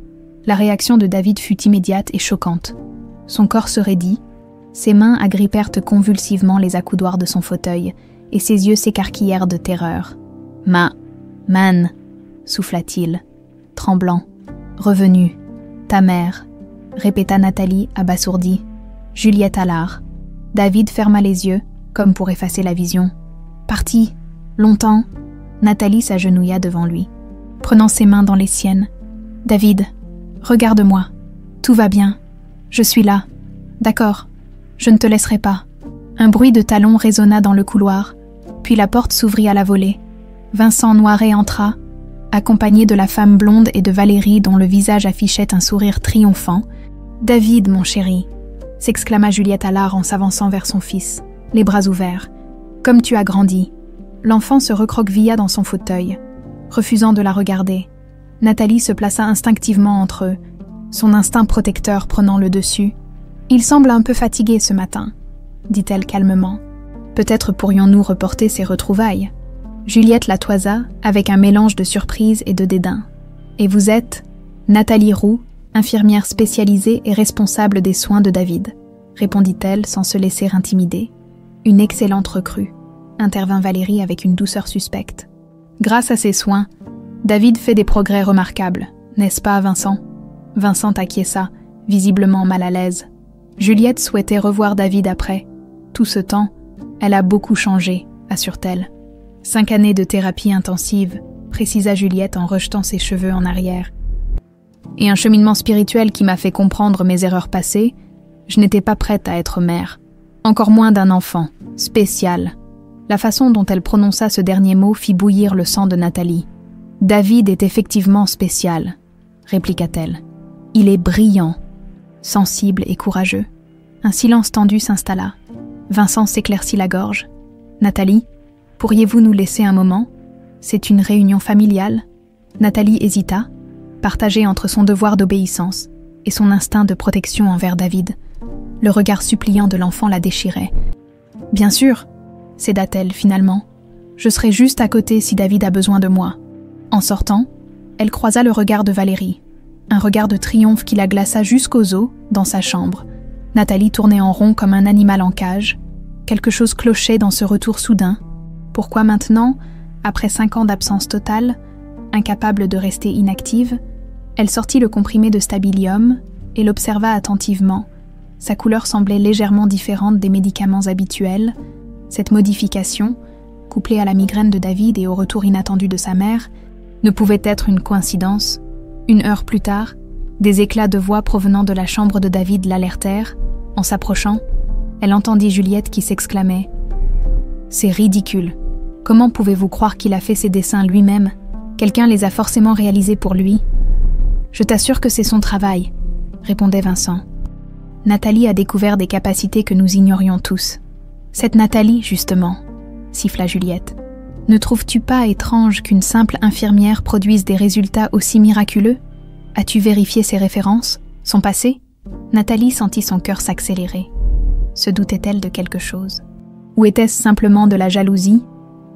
La réaction de David fut immédiate et choquante. Son corps se raidit, ses mains agrippèrent convulsivement les accoudoirs de son fauteuil, et ses yeux s'écarquillèrent de terreur. « Man, souffla-t-il, tremblant. « Revenue, ta mère, répéta Nathalie abasourdie. Juliette Allard. David ferma les yeux, comme pour effacer la vision. Parti, longtemps, Nathalie s'agenouilla devant lui, prenant ses mains dans les siennes. « David, regarde-moi. Tout va bien. Je suis là. D'accord. Je ne te laisserai pas. » Un bruit de talons résonna dans le couloir, puis la porte s'ouvrit à la volée. Vincent Noiret entra, accompagné de la femme blonde et de Valérie dont le visage affichait un sourire triomphant. « David, mon chéri !» s'exclama Juliette Allard en s'avançant vers son fils, les bras ouverts. « Comme tu as grandi !» L'enfant se recroquevilla dans son fauteuil, refusant de la regarder. Nathalie se plaça instinctivement entre eux, son instinct protecteur prenant le dessus. « Il semble un peu fatigué ce matin », dit-elle calmement. « Peut-être pourrions-nous reporter ces retrouvailles ?» Juliette la toisa avec un mélange de surprise et de dédain. « Et vous êtes Nathalie Roux, infirmière spécialisée et responsable des soins de David », répondit-elle sans se laisser intimider. « Une excellente recrue », intervint Valérie avec une douceur suspecte. « Grâce à ses soins, David fait des progrès remarquables, n'est-ce pas, Vincent ?» Vincent acquiesça, visiblement mal à l'aise. Juliette souhaitait revoir David après. Tout ce temps, elle a beaucoup changé, assure-t-elle. 5 années de thérapie intensive, précisa Juliette en rejetant ses cheveux en arrière. Et un cheminement spirituel qui m'a fait comprendre mes erreurs passées, je n'étais pas prête à être mère. Encore moins d'un enfant, spécial. La façon dont elle prononça ce dernier mot fit bouillir le sang de Nathalie. « David est effectivement spécial », répliqua-t-elle. « Il est brillant, sensible et courageux. » Un silence tendu s'installa. Vincent s'éclaircit la gorge. « Nathalie, pourriez-vous nous laisser un moment ? C'est une réunion familiale ?» Nathalie hésita, partagée entre son devoir d'obéissance et son instinct de protection envers David. Le regard suppliant de l'enfant la déchirait. « Bien sûr !» céda-t-elle finalement. « Je serai juste à côté si David a besoin de moi. » En sortant, elle croisa le regard de Valérie, un regard de triomphe qui la glaça jusqu'aux os dans sa chambre. Nathalie tournait en rond comme un animal en cage. Quelque chose clochait dans ce retour soudain. Pourquoi maintenant, après 5 ans d'absence totale, incapable de rester inactive, elle sortit le comprimé de stabilium et l'observa attentivement. Sa couleur semblait légèrement différente des médicaments habituels. Cette modification, couplée à la migraine de David et au retour inattendu de sa mère, ne pouvait être une coïncidence. 1 heure plus tard, des éclats de voix provenant de la chambre de David l'alertèrent. En s'approchant, elle entendit Juliette qui s'exclamait « C'est ridicule. Comment pouvez-vous croire qu'il a fait ces dessins lui-même ? Quelqu'un les a forcément réalisés pour lui. »« Je t'assure que c'est son travail, » répondait Vincent. Nathalie a découvert des capacités que nous ignorions tous. Cette Nathalie, justement, siffla Juliette. Ne trouves-tu pas étrange qu'une simple infirmière produise des résultats aussi miraculeux ? As-tu vérifié ses références, son passé ? Nathalie sentit son cœur s'accélérer. Se doutait-elle de quelque chose ? Ou était-ce simplement de la jalousie ?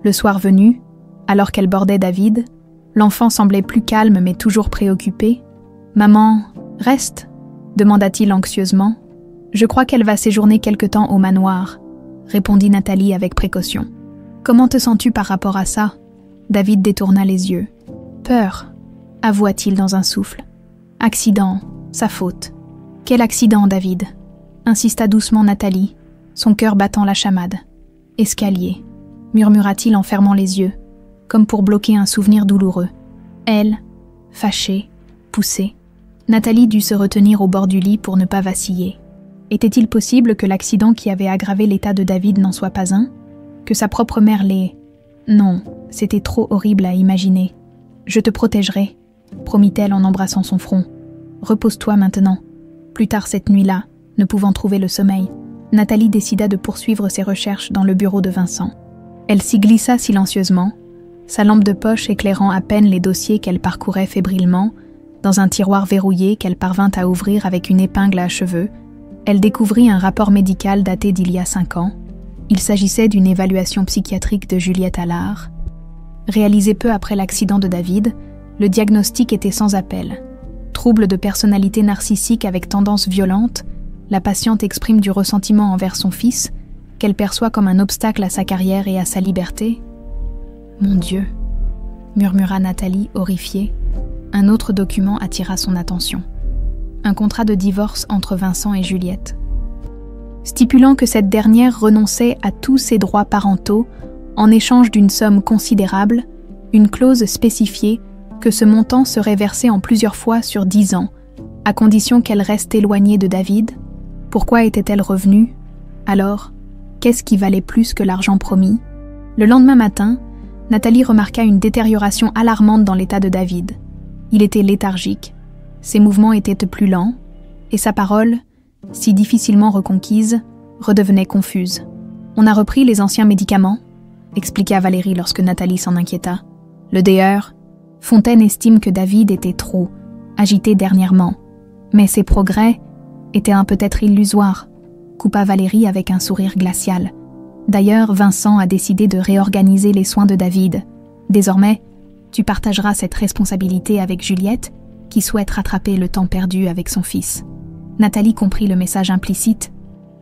Le soir venu, alors qu'elle bordait David, l'enfant semblait plus calme mais toujours préoccupé. « Maman, reste ?» demanda-t-il anxieusement. « Je crois qu'elle va séjourner quelque temps au manoir », répondit Nathalie avec précaution. « Comment te sens-tu par rapport à ça ?» David détourna les yeux. « Peur », avoua-t-il dans un souffle. « Accident, sa faute. »« Quel accident, David ?» insista doucement Nathalie, son cœur battant la chamade. « Escalier », murmura-t-il en fermant les yeux, comme pour bloquer un souvenir douloureux. Elle, fâchée, poussée, Nathalie dut se retenir au bord du lit pour ne pas vaciller. Était-il possible que l'accident qui avait aggravé l'état de David n'en soit pas un ? Que sa propre mère l'ait... Non, c'était trop horrible à imaginer. « Je te protégerai », promit-elle en embrassant son front. « Repose-toi maintenant. » Plus tard cette nuit-là, ne pouvant trouver le sommeil, Nathalie décida de poursuivre ses recherches dans le bureau de Vincent. Elle s'y glissa silencieusement, sa lampe de poche éclairant à peine les dossiers qu'elle parcourait fébrilement. Dans un tiroir verrouillé qu'elle parvint à ouvrir avec une épingle à cheveux, elle découvrit un rapport médical daté d'il y a 5 ans. Il s'agissait d'une évaluation psychiatrique de Juliette Allard. Réalisé peu après l'accident de David, le diagnostic était sans appel. Trouble de personnalité narcissique avec tendance violente, la patiente exprime du ressentiment envers son fils, qu'elle perçoit comme un obstacle à sa carrière et à sa liberté. « Mon Dieu !» murmura Nathalie, horrifiée. Un autre document attira son attention. Un contrat de divorce entre Vincent et Juliette. stipulant que cette dernière renonçait à tous ses droits parentaux en échange d'une somme considérable, une clause spécifiée que ce montant serait versé en plusieurs fois sur 10 ans, à condition qu'elle reste éloignée de David. Pourquoi était-elle revenue? Alors, qu'est-ce qui valait plus que l'argent promis? Le lendemain matin, Nathalie remarqua une détérioration alarmante dans l'état de David. Il était léthargique, ses mouvements étaient plus lents, et sa parole, si difficilement reconquise, redevenait confuse. « On a repris les anciens médicaments », expliqua Valérie lorsque Nathalie s'en inquiéta. « Le DR, Fontaine estime que David était trop agité dernièrement, mais ses progrès étaient peut-être illusoires », coupa Valérie avec un sourire glacial. D'ailleurs, Vincent a décidé de réorganiser les soins de David. Désormais, tu partageras cette responsabilité avec Juliette, qui souhaite rattraper le temps perdu avec son fils. Nathalie comprit le message implicite.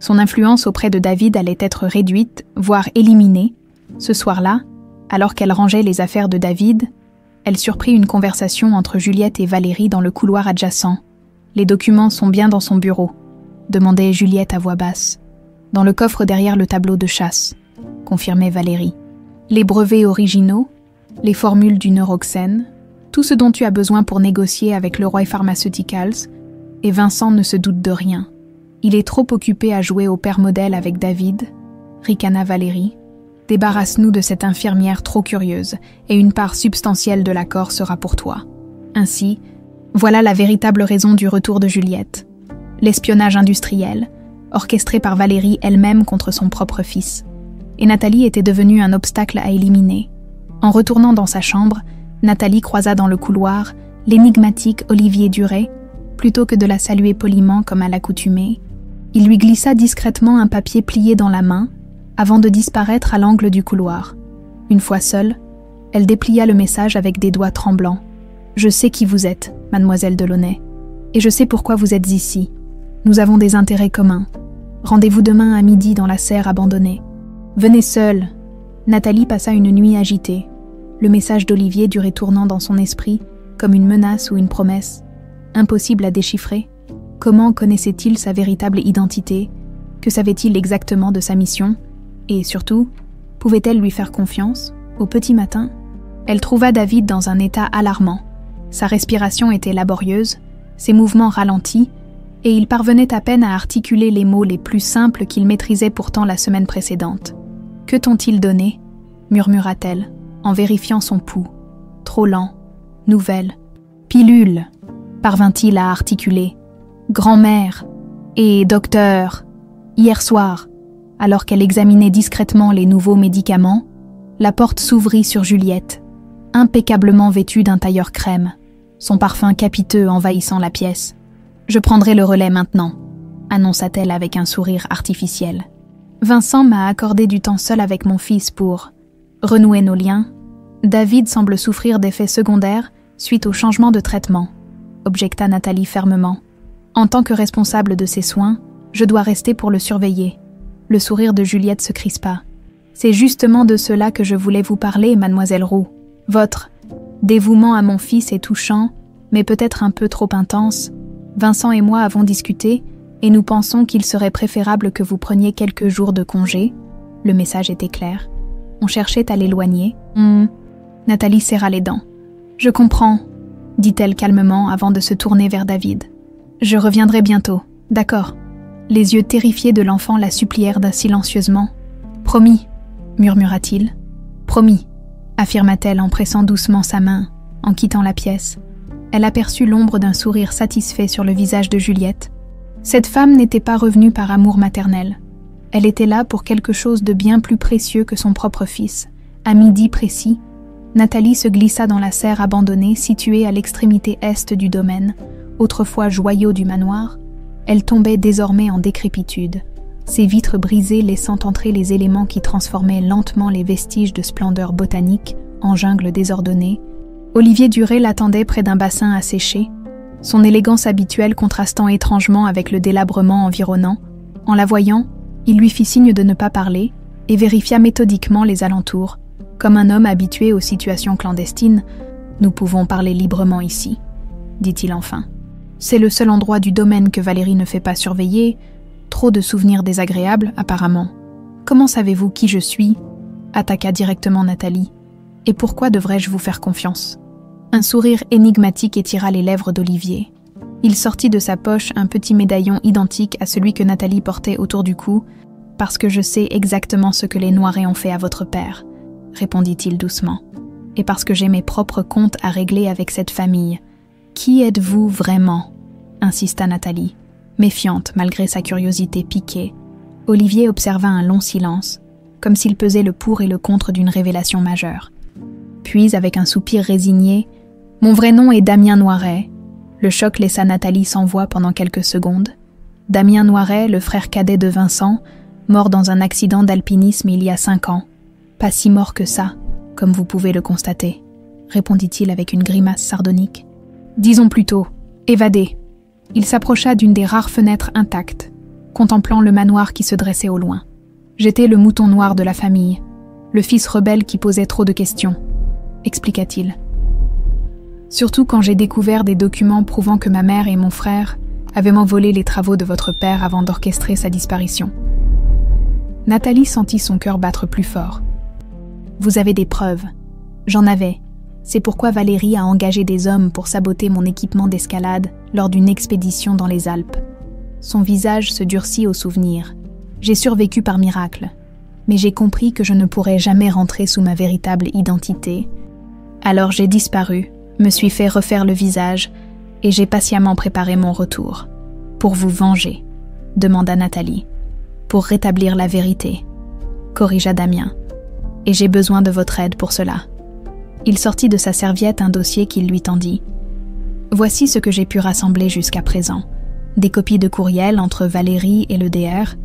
Son influence auprès de David allait être réduite, voire éliminée. Ce soir-là, alors qu'elle rangeait les affaires de David, elle surprit une conversation entre Juliette et Valérie dans le couloir adjacent. « Les documents sont bien dans son bureau », demandait Juliette à voix basse. « Dans le coffre derrière le tableau de chasse », confirmait Valérie. « Les brevets originaux, les formules du Neuroxène, tout ce dont tu as besoin pour négocier avec Leroy Pharmaceuticals, et Vincent ne se doute de rien. Il est trop occupé à jouer au père modèle avec David, » ricana Valérie. « Débarrasse-nous de cette infirmière trop curieuse, et une part substantielle de l'accord sera pour toi. » Ainsi, voilà la véritable raison du retour de Juliette. L'espionnage industriel, orchestré par Valérie elle-même contre son propre fils. Et Nathalie était devenue un obstacle à éliminer. En retournant dans sa chambre, Nathalie croisa dans le couloir l'énigmatique Olivier Duret. Plutôt que de la saluer poliment comme à l'accoutumée, il lui glissa discrètement un papier plié dans la main avant de disparaître à l'angle du couloir. Une fois seule, elle déplia le message avec des doigts tremblants. « Je sais qui vous êtes, mademoiselle Delaunay, et je sais pourquoi vous êtes ici. Nous avons des intérêts communs. Rendez-vous demain à midi dans la serre abandonnée. Venez seule. » Nathalie passa une nuit agitée, le message d'Olivier durait tournant dans son esprit comme une menace ou une promesse. Impossible à déchiffrer. Comment connaissait-il sa véritable identité? Que savait-il exactement de sa mission? Et surtout, pouvait-elle lui faire confiance? Au petit matin, elle trouva David dans un état alarmant. Sa respiration était laborieuse, ses mouvements ralentis, et il parvenait à peine à articuler les mots les plus simples qu'il maîtrisait pourtant la semaine précédente. « Que t'ont-ils donné ?» murmura-t-elle, en vérifiant son pouls. « Trop lent. Nouvelle. Pilule !» parvint-il à articuler. « Grand-mère. Et docteur. » Hier soir, alors qu'elle examinait discrètement les nouveaux médicaments, la porte s'ouvrit sur Juliette, impeccablement vêtue d'un tailleur crème, son parfum capiteux envahissant la pièce. « Je prendrai le relais maintenant », annonça-t-elle avec un sourire artificiel. « Vincent m'a accordé du temps seul avec mon fils pour renouer nos liens. David semble souffrir d'effets secondaires suite au changement de traitement, » objecta Nathalie fermement. « En tant que responsable de ses soins, je dois rester pour le surveiller. » Le sourire de Juliette se crispa. « C'est justement de cela que je voulais vous parler, mademoiselle Roux. Votre dévouement à mon fils est touchant, mais peut-être un peu trop intense. Vincent et moi avons discuté, et nous pensons qu'il serait préférable que vous preniez quelques jours de congé. » Le message était clair. On cherchait à l'éloigner. Nathalie serra les dents. « Je comprends, » dit-elle calmement avant de se tourner vers David. « Je reviendrai bientôt, d'accord ?» Les yeux terrifiés de l'enfant la supplièrent silencieusement. « Promis, » murmura-t-il. « Promis, » affirma-t-elle en pressant doucement sa main, en quittant la pièce. Elle aperçut l'ombre d'un sourire satisfait sur le visage de Juliette. Cette femme n'était pas revenue par amour maternel. Elle était là pour quelque chose de bien plus précieux que son propre fils. À midi précis, Nathalie se glissa dans la serre abandonnée située à l'extrémité est du domaine, autrefois joyau du manoir. Elle tombait désormais en décrépitude, ses vitres brisées laissant entrer les éléments qui transformaient lentement les vestiges de splendeur botanique en jungle désordonnée. Olivier Duret l'attendait près d'un bassin asséché, son élégance habituelle contrastant étrangement avec le délabrement environnant. En la voyant, il lui fit signe de ne pas parler et vérifia méthodiquement les alentours. Comme un homme habitué aux situations clandestines, « Nous pouvons parler librement ici », dit-il enfin. « C'est le seul endroit du domaine que Valérie ne fait pas surveiller. Trop de souvenirs désagréables, apparemment. Comment savez-vous qui je suis ? Attaqua directement Nathalie. Et pourquoi devrais-je vous faire confiance ? Un sourire énigmatique étira les lèvres d'Olivier. Il sortit de sa poche un petit médaillon identique à celui que Nathalie portait autour du cou, « Parce que je sais exactement ce que les Noiret ont fait à votre père », répondit-il doucement. « Et parce que j'ai mes propres comptes à régler avec cette famille. Qui êtes-vous vraiment ?» insista Nathalie. Méfiante malgré sa curiosité piquée, Olivier observa un long silence, comme s'il pesait le pour et le contre d'une révélation majeure. Puis, avec un soupir résigné, « Mon vrai nom est Damien Noiret. » Le choc laissa Nathalie sans voix pendant quelques secondes. Damien Noiret, le frère cadet de Vincent, mort dans un accident d'alpinisme il y a 5 ans. Pas si mort que ça, comme vous pouvez le constater, répondit-il avec une grimace sardonique. Disons plutôt, évadé. Il s'approcha d'une des rares fenêtres intactes, contemplant le manoir qui se dressait au loin. J'étais le mouton noir de la famille, le fils rebelle qui posait trop de questions, expliqua-t-il. Surtout quand j'ai découvert des documents prouvant que ma mère et mon frère avaient volé les travaux de votre père avant d'orchestrer sa disparition. Nathalie sentit son cœur battre plus fort. Vous avez des preuves. J'en avais. C'est pourquoi Valérie a engagé des hommes pour saboter mon équipement d'escalade lors d'une expédition dans les Alpes. Son visage se durcit au souvenir. J'ai survécu par miracle, mais j'ai compris que je ne pourrais jamais rentrer sous ma véritable identité. Alors j'ai disparu, me suis fait refaire le visage et j'ai patiemment préparé mon retour. Pour vous venger, demanda Nathalie. Pour rétablir la vérité, corrigea Damien. Et j'ai besoin de votre aide pour cela. Il sortit de sa serviette un dossier qu'il lui tendit. Voici ce que j'ai pu rassembler jusqu'à présent. Des copies de courriels entre Valérie et le DR,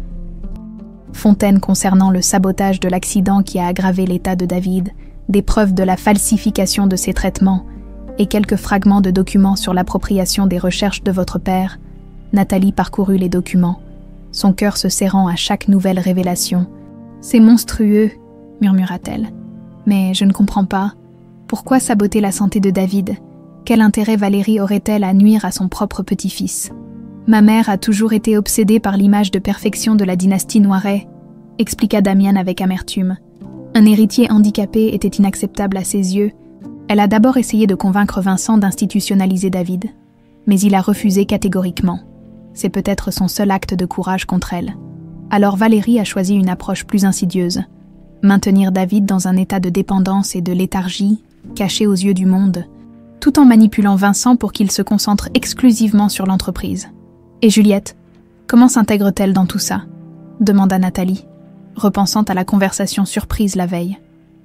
fontaines concernant le sabotage de l'accident qui a aggravé l'état de David, des preuves de la falsification de ses traitements et quelques fragments de documents sur l'appropriation des recherches de votre père. Nathalie parcourut les documents, son cœur se serrant à chaque nouvelle révélation. « C'est monstrueux », murmura-t-elle. « Mais je ne comprends pas. Pourquoi saboter la santé de David ? Quel intérêt Valérie aurait-elle à nuire à son propre petit-fils ? Ma mère a toujours été obsédée par l'image de perfection de la dynastie Noiret, expliqua Damien avec amertume. Un héritier handicapé était inacceptable à ses yeux. Elle a d'abord essayé de convaincre Vincent d'institutionnaliser David, mais il a refusé catégoriquement. C'est peut-être son seul acte de courage contre elle. Alors Valérie a choisi une approche plus insidieuse. Maintenir David dans un état de dépendance et de léthargie, caché aux yeux du monde, tout en manipulant Vincent pour qu'il se concentre exclusivement sur l'entreprise. Et Juliette, comment s'intègre-t-elle dans tout ça ? Demanda Nathalie, repensant à la conversation surprise la veille.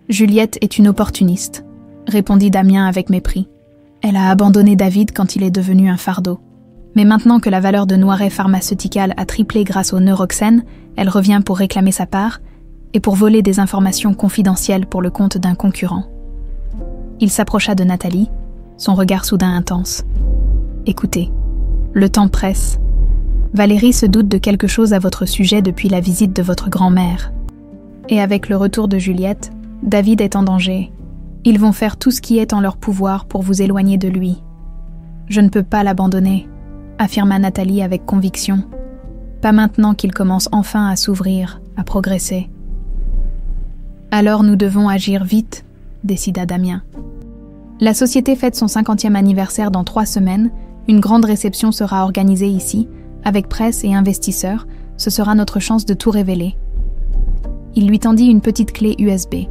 Juliette est une opportuniste, répondit Damien avec mépris. Elle a abandonné David quand il est devenu un fardeau. Mais maintenant que la valeur de Noiret Pharmaceutical a triplé grâce au Neuroxène, elle revient pour réclamer sa part et pour voler des informations confidentielles pour le compte d'un concurrent. Il s'approcha de Nathalie, son regard soudain intense. « Écoutez, le temps presse. Valérie se doute de quelque chose à votre sujet depuis la visite de votre grand-mère. Et avec le retour de Juliette, David est en danger. Ils vont faire tout ce qui est en leur pouvoir pour vous éloigner de lui. Je ne peux pas l'abandonner, affirma Nathalie avec conviction. Pas maintenant qu'il commence enfin à s'ouvrir, à progresser. Alors nous devons agir vite, décida Damien. La société fête son 50e anniversaire dans 3 semaines. Une grande réception sera organisée ici, avec presse et investisseurs. Ce sera notre chance de tout révéler. Il lui tendit une petite clé USB.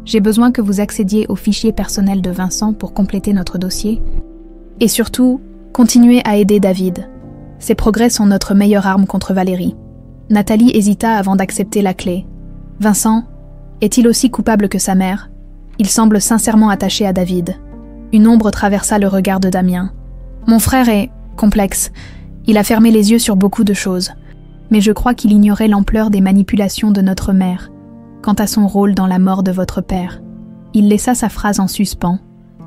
J'ai besoin que vous accédiez au fichier personnel de Vincent pour compléter notre dossier. Et surtout, continuez à aider David. Ses progrès sont notre meilleure arme contre Valérie. Nathalie hésita avant d'accepter la clé. Vincent, est-il aussi coupable que sa mère ? Il semble sincèrement attaché à David. Une ombre traversa le regard de Damien. Mon frère est complexe. Il a fermé les yeux sur beaucoup de choses. Mais je crois qu'il ignorait l'ampleur des manipulations de notre mère. Quant à son rôle dans la mort de votre père, il laissa sa phrase en suspens.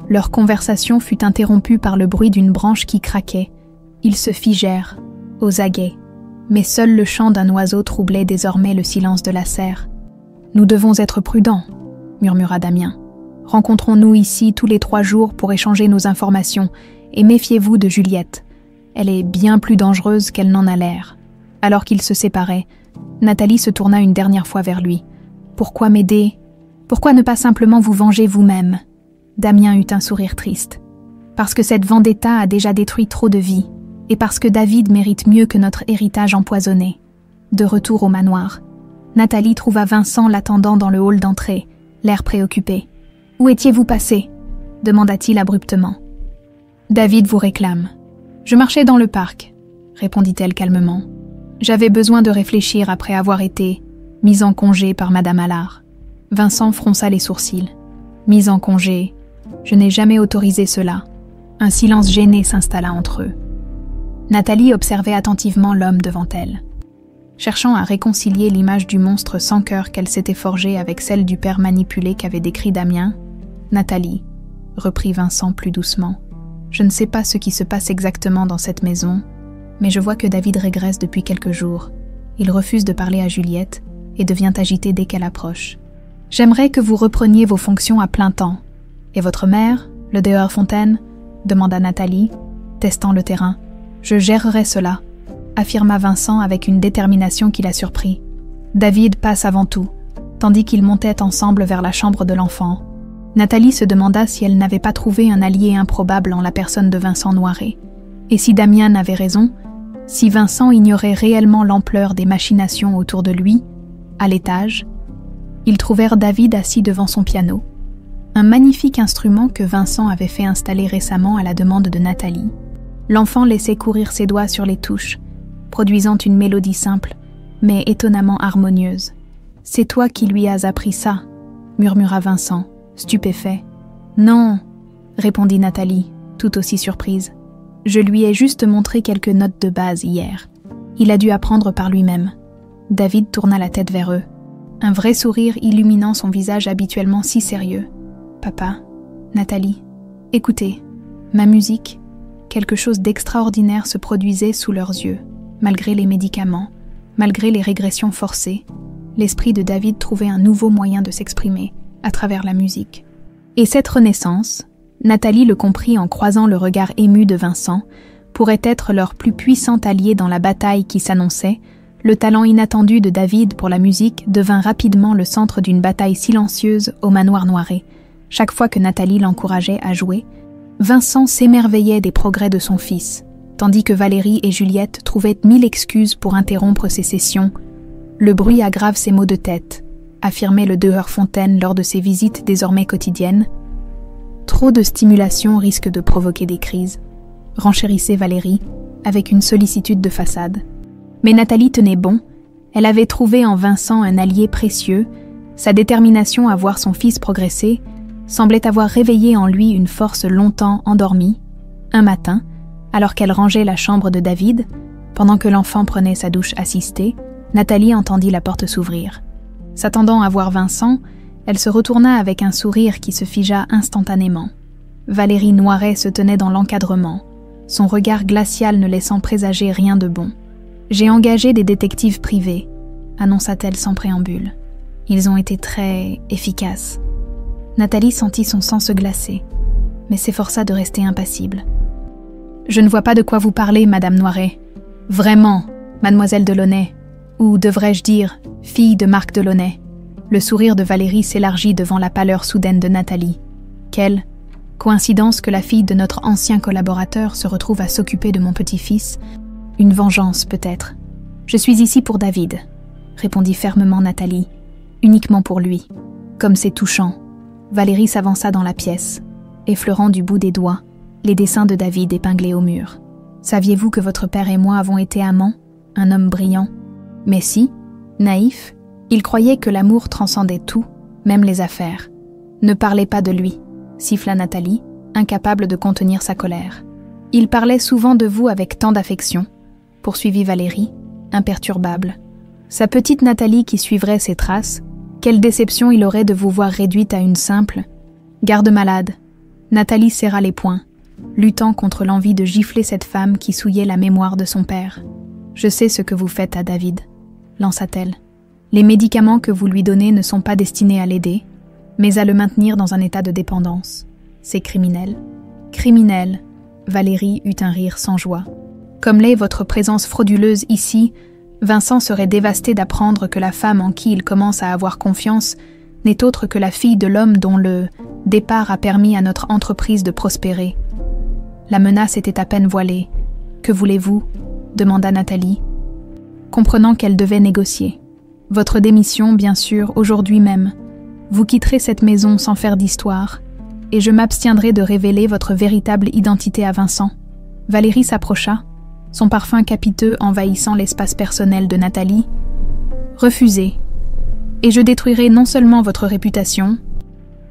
Leur conversation fut interrompue par le bruit d'une branche qui craquait. Ils se figèrent, aux aguets. Mais seul le chant d'un oiseau troublait désormais le silence de la serre. « Nous devons être prudents », murmura Damien. « Rencontrons-nous ici tous les 3 jours pour échanger nos informations et méfiez-vous de Juliette. Elle est bien plus dangereuse qu'elle n'en a l'air. » Alors qu'ils se séparaient, Nathalie se tourna une dernière fois vers lui. « Pourquoi m'aider? Pourquoi ne pas simplement vous venger vous-même » Damien eut un sourire triste. « Parce que cette vendetta a déjà détruit trop de vies, et parce que David mérite mieux que notre héritage empoisonné. » De retour au manoir, Nathalie trouva Vincent l'attendant dans le hall d'entrée, l'air préoccupé. « Où étiez-vous passé ?» demanda-t-il abruptement. « David vous réclame. »« Je marchais dans le parc, » répondit-elle calmement. « J'avais besoin de réfléchir après avoir été mise en congé par Madame Allard. » Vincent fronça les sourcils. « Mise en congé, je n'ai jamais autorisé cela. » Un silence gêné s'installa entre eux. Nathalie observait attentivement l'homme devant elle. Cherchant à réconcilier l'image du monstre sans cœur qu'elle s'était forgée avec celle du père manipulé qu'avait décrit Damien, « Nathalie, » reprit Vincent plus doucement, « je ne sais pas ce qui se passe exactement dans cette maison, mais je vois que David régresse depuis quelques jours. Il refuse de parler à Juliette et devient agité dès qu'elle approche. J'aimerais que vous repreniez vos fonctions à plein temps. Et votre mère, le Deheuwerfontaine ?» demanda Nathalie, testant le terrain. « Je gérerai cela », affirma Vincent avec une détermination qui la surprit. David passe avant tout, tandis qu'ils montaient ensemble vers la chambre de l'enfant. Nathalie se demanda si elle n'avait pas trouvé un allié improbable en la personne de Vincent Noiret. Et si Damien avait raison, si Vincent ignorait réellement l'ampleur des machinations autour de lui, à l'étage, ils trouvèrent David assis devant son piano, un magnifique instrument que Vincent avait fait installer récemment à la demande de Nathalie. L'enfant laissait courir ses doigts sur les touches, produisant une mélodie simple, mais étonnamment harmonieuse. « C'est toi qui lui as appris ça » murmura Vincent, stupéfait. « Non » répondit Nathalie, tout aussi surprise. « Je lui ai juste montré quelques notes de base hier. Il a dû apprendre par lui-même. » David tourna la tête vers eux, un vrai sourire illuminant son visage habituellement si sérieux. « Papa, Nathalie, écoutez, ma musique, quelque chose d'extraordinaire se produisait sous leurs yeux. Malgré les médicaments, malgré les régressions forcées, l'esprit de David trouvait un nouveau moyen de s'exprimer à travers la musique. Et cette renaissance, Nathalie le comprit en croisant le regard ému de Vincent, pourrait être leur plus puissant allié dans la bataille qui s'annonçait. Le talent inattendu de David pour la musique devint rapidement le centre d'une bataille silencieuse au manoir Noiret. Chaque fois que Nathalie l'encourageait à jouer, Vincent s'émerveillait des progrès de son fils, tandis que Valérie et Juliette trouvaient 1000 excuses pour interrompre ses sessions. « Le bruit aggrave ses maux de tête », affirmait le Deheuwerfontaine lors de ses visites désormais quotidiennes. « Trop de stimulation risque de provoquer des crises », renchérissait Valérie, avec une sollicitude de façade. Mais Nathalie tenait bon, elle avait trouvé en Vincent un allié précieux, sa détermination à voir son fils progresser semblait avoir réveillé en lui une force longtemps endormie. Un matin, alors qu'elle rangeait la chambre de David, pendant que l'enfant prenait sa douche assistée, Nathalie entendit la porte s'ouvrir. S'attendant à voir Vincent, elle se retourna avec un sourire qui se figea instantanément. Valérie Noiret se tenait dans l'encadrement, son regard glacial ne laissant présager rien de bon. « J'ai engagé des détectives privés », annonça-t-elle sans préambule. « Ils ont été très efficaces. » Nathalie sentit son sang se glacer, mais s'efforça de rester impassible. « Je ne vois pas de quoi vous parlez, Madame Noiret. Vraiment, Mademoiselle Delaunay, ou devrais-je dire, fille de Marc Delaunay. » Le sourire de Valérie s'élargit devant la pâleur soudaine de Nathalie. Quelle coïncidence que la fille de notre ancien collaborateur se retrouve à s'occuper de mon petit-fils. Une vengeance, peut-être. Je suis ici pour David, répondit fermement Nathalie. Uniquement pour lui. Comme c'est touchant. Valérie s'avança dans la pièce, effleurant du bout des doigts les dessins de David épinglés au mur. Saviez-vous que votre père et moi avons été amants, un homme brillant? Mais si, naïf, il croyait que l'amour transcendait tout, même les affaires. Ne parlez pas de lui, siffla Nathalie, incapable de contenir sa colère. Il parlait souvent de vous avec tant d'affection, poursuivit Valérie, imperturbable. Sa petite Nathalie qui suivrait ses traces, quelle déception il aurait de vous voir réduite à une simple garde-malade. Nathalie serra les poings, luttant contre l'envie de gifler cette femme qui souillait la mémoire de son père. « Je sais ce que vous faites à David », lança-t-elle. « Les médicaments que vous lui donnez ne sont pas destinés à l'aider, mais à le maintenir dans un état de dépendance. C'est criminel. » « Criminel », Valérie eut un rire sans joie. « Comme l'est votre présence frauduleuse ici, Vincent serait dévasté d'apprendre que la femme en qui il commence à avoir confiance n'est autre que la fille de l'homme dont le départ a permis à notre entreprise de prospérer. La menace était à peine voilée. « Que voulez-vous » demanda Nathalie, comprenant qu'elle devait négocier. « Votre démission, bien sûr, aujourd'hui même. Vous quitterez cette maison sans faire d'histoire, et je m'abstiendrai de révéler votre véritable identité à Vincent. » Valérie s'approcha, son parfum capiteux envahissant l'espace personnel de Nathalie. « Refusez, et je détruirai non seulement votre réputation,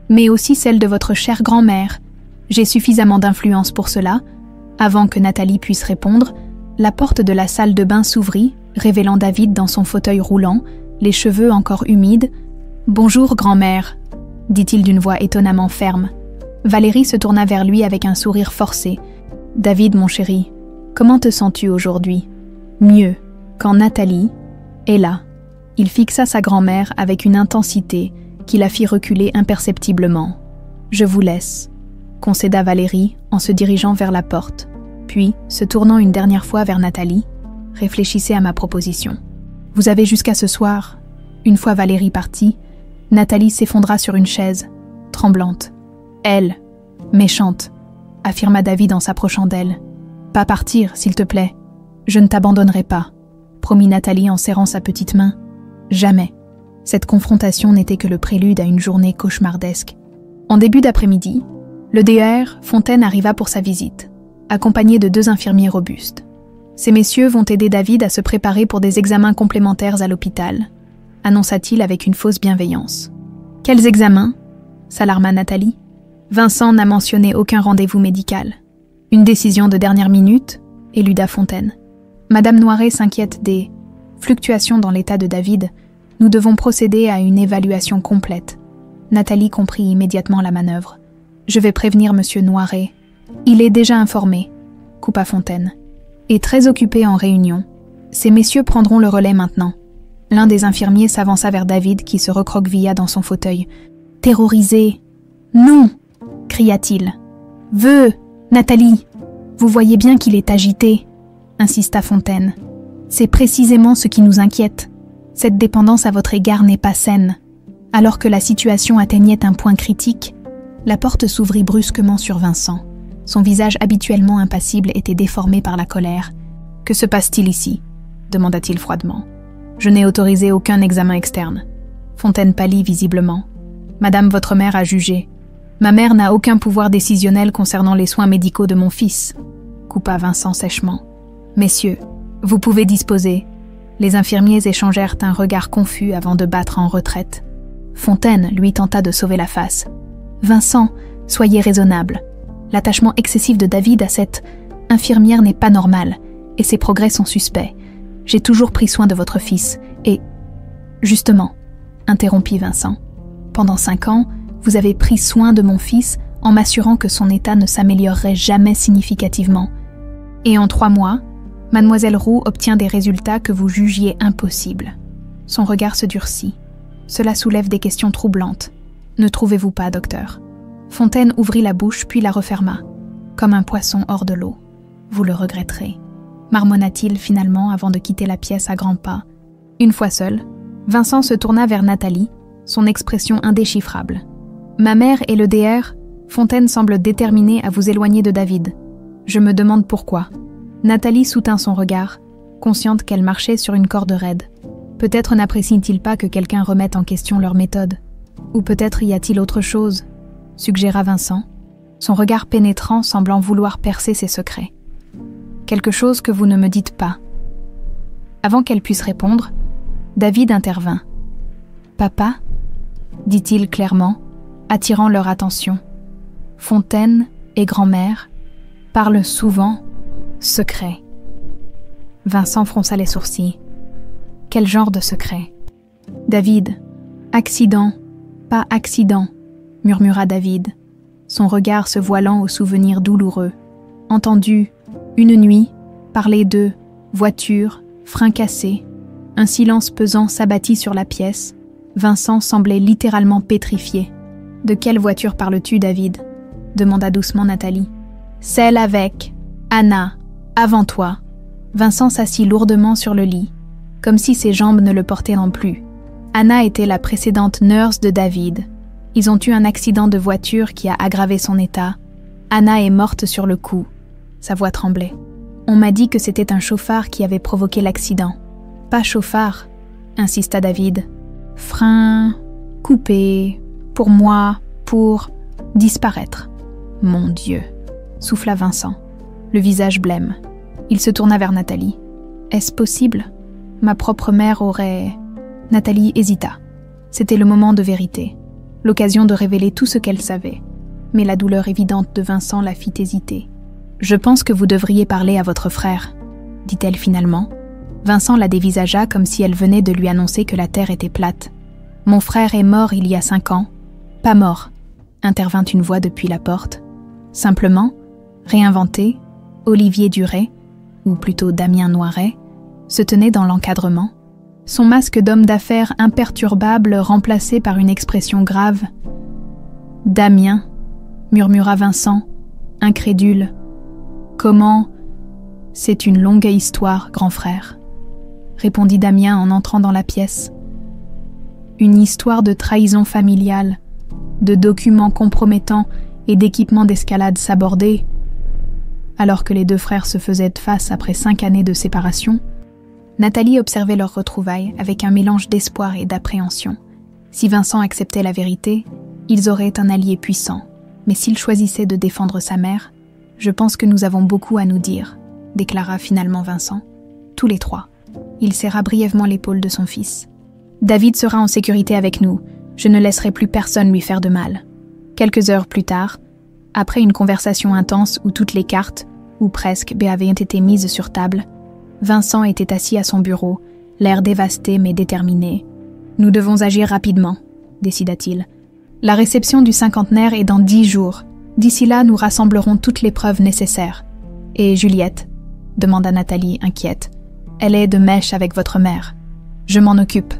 mais aussi celle de votre chère grand-mère. J'ai suffisamment d'influence pour cela. » Avant que Nathalie puisse répondre, la porte de la salle de bain s'ouvrit, révélant David dans son fauteuil roulant, les cheveux encore humides. « Bonjour, grand-mère » dit-il d'une voix étonnamment ferme. Valérie se tourna vers lui avec un sourire forcé. « David, mon chéri, comment te sens-tu aujourd'hui ?»« Mieux, quand Nathalie est là. » Il fixa sa grand-mère avec une intensité qui la fit reculer imperceptiblement. « Je vous laisse » concéda Valérie en se dirigeant vers la porte, puis, se tournant une dernière fois vers Nathalie, « Réfléchissez à ma proposition. Vous avez jusqu'à ce soir. » Une fois Valérie partie, Nathalie s'effondra sur une chaise, tremblante. « Elle, méchante !» affirma David en s'approchant d'elle. « Pas partir, s'il te plaît. Je ne t'abandonnerai pas » promit Nathalie en serrant sa petite main. « Jamais. » Cette confrontation n'était que le prélude à une journée cauchemardesque. En début d'après-midi, le DR Fontaine arriva pour sa visite, accompagné de 2 infirmiers robustes. Ces messieurs vont aider David à se préparer pour des examens complémentaires à l'hôpital, annonça-t-il avec une fausse bienveillance. « Quels examens » s'alarma Nathalie. Vincent n'a mentionné aucun rendez-vous médical. Une décision de dernière minute, éluda Fontaine. Madame Noiret s'inquiète des fluctuations dans l'état de David. Nous devons procéder à une évaluation complète. Nathalie comprit immédiatement la manœuvre. Je vais prévenir monsieur Noiret. Il est déjà informé, coupa Fontaine. Et très occupé en réunion. Ces messieurs prendront le relais maintenant. L'un des infirmiers s'avança vers David qui se recroquevilla dans son fauteuil. Terrorisé. Non, cria-t-il. Nathalie, vous voyez bien qu'il est agité, insista Fontaine. C'est précisément ce qui nous inquiète. Cette dépendance à votre égard n'est pas saine. Alors que la situation atteignait un point critique, la porte s'ouvrit brusquement sur Vincent. Son visage habituellement impassible était déformé par la colère. « Que se passe-t-il ici » demanda-t-il froidement. « Je n'ai autorisé aucun examen externe. » Fontaine pâlit visiblement. « Madame votre mère a jugé. Ma mère n'a aucun pouvoir décisionnel concernant les soins médicaux de mon fils. » coupa Vincent sèchement. « Messieurs, vous pouvez disposer. » Les infirmiers échangèrent un regard confus avant de battre en retraite. Fontaine lui tenta de sauver la face. « Vincent, soyez raisonnable. L'attachement excessif de David à cette infirmière n'est pas normal, et ses progrès sont suspects. J'ai toujours pris soin de votre fils, et... » « Justement, » interrompit Vincent, « pendant 5 ans, vous avez pris soin de mon fils en m'assurant que son état ne s'améliorerait jamais significativement. Et en 3 mois, Mademoiselle Roux obtient des résultats que vous jugiez impossibles. » Son regard se durcit. « Cela soulève des questions troublantes. Ne trouvez-vous pas, docteur ?» Fontaine ouvrit la bouche puis la referma, comme un poisson hors de l'eau. « Vous le regretterez, » marmonna-t-il finalement avant de quitter la pièce à grands pas. Une fois seul, Vincent se tourna vers Nathalie, son expression indéchiffrable. « Ma mère et le DR, Fontaine semble déterminé à vous éloigner de David. Je me demande pourquoi. » Nathalie soutint son regard, consciente qu'elle marchait sur une corde raide. Peut-être n'apprécient-ils pas que quelqu'un remette en question leur méthode. Ou peut-être y a-t-il autre chose, suggéra Vincent, son regard pénétrant semblant vouloir percer ses secrets. Quelque chose que vous ne me dites pas. Avant qu'elle puisse répondre, David intervint. « Papa ?» dit-il clairement, attirant leur attention. Fontaine et grand-mère parlent souvent secret. Vincent fronça les sourcils. Quel genre de secret? David, accident, pas accident, murmura David, son regard se voilant aux souvenirs douloureux. Entendu, une nuit, parler de voiture, frein cassé. Un silence pesant s'abattit sur la pièce. Vincent semblait littéralement pétrifié. « De quelle voiture parles-tu, David ?» demanda doucement Nathalie. « Celle avec Anna, avant toi. » Vincent s'assit lourdement sur le lit. comme si ses jambes ne le portaient non plus. Anna était la précédente nurse de David. Ils ont eu un accident de voiture qui a aggravé son état. Anna est morte sur le coup. Sa voix tremblait. On m'a dit que c'était un chauffard qui avait provoqué l'accident. Pas chauffard, insista David. Frein, coupé, pour moi, pour disparaître. Mon Dieu, souffla Vincent, le visage blême. Il se tourna vers Nathalie. Est-ce possible? Ma propre mère aurait... Nathalie hésita. C'était le moment de vérité, l'occasion de révéler tout ce qu'elle savait. Mais la douleur évidente de Vincent la fit hésiter. « Je pense que vous devriez parler à votre frère », dit-elle finalement. Vincent la dévisagea comme si elle venait de lui annoncer que la terre était plate. « Mon frère est mort il y a 5 ans. »« Pas mort », intervint une voix depuis la porte. Simplement, réinventé, Olivier Duret, ou plutôt Damien Noiret, se tenait dans l'encadrement, son masque d'homme d'affaires imperturbable remplacé par une expression grave. « Damien », murmura Vincent, incrédule. « Comment ? C'est une longue histoire, grand frère, » répondit Damien en entrant dans la pièce. Une histoire de trahison familiale, de documents compromettants et d'équipements d'escalade sabordés. Alors que les deux frères se faisaient face après 5 années de séparation, Nathalie observait leurs retrouvailles avec un mélange d'espoir et d'appréhension. Si Vincent acceptait la vérité, ils auraient un allié puissant. Mais s'il choisissait de défendre sa mère, je pense que nous avons beaucoup à nous dire, déclara finalement Vincent. Tous les 3. Il serra brièvement l'épaule de son fils. David sera en sécurité avec nous. Je ne laisserai plus personne lui faire de mal. Quelques heures plus tard, après une conversation intense où toutes les cartes, ou presque, avaient été mises sur table, Vincent était assis à son bureau, l'air dévasté mais déterminé. « Nous devons agir rapidement », décida-t-il. « La réception du cinquantenaire est dans 10 jours. D'ici là, nous rassemblerons toutes les preuves nécessaires. »« Et Juliette ?» demanda Nathalie, inquiète. « Elle est de mèche avec votre mère. »« Je m'en occupe »,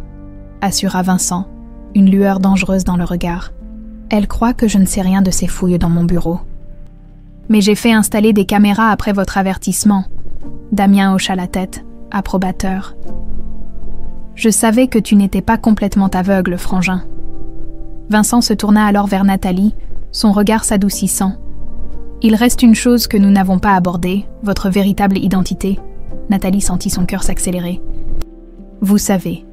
assura Vincent, une lueur dangereuse dans le regard. « Elle croit que je ne sais rien de ces fouilles dans mon bureau. »« Mais j'ai fait installer des caméras après votre avertissement. » Damien hocha la tête, approbateur. « Je savais que tu n'étais pas complètement aveugle, frangin. » Vincent se tourna alors vers Nathalie, son regard s'adoucissant. « Il reste une chose que nous n'avons pas abordée, votre véritable identité. » Nathalie sentit son cœur s'accélérer. « Vous savez,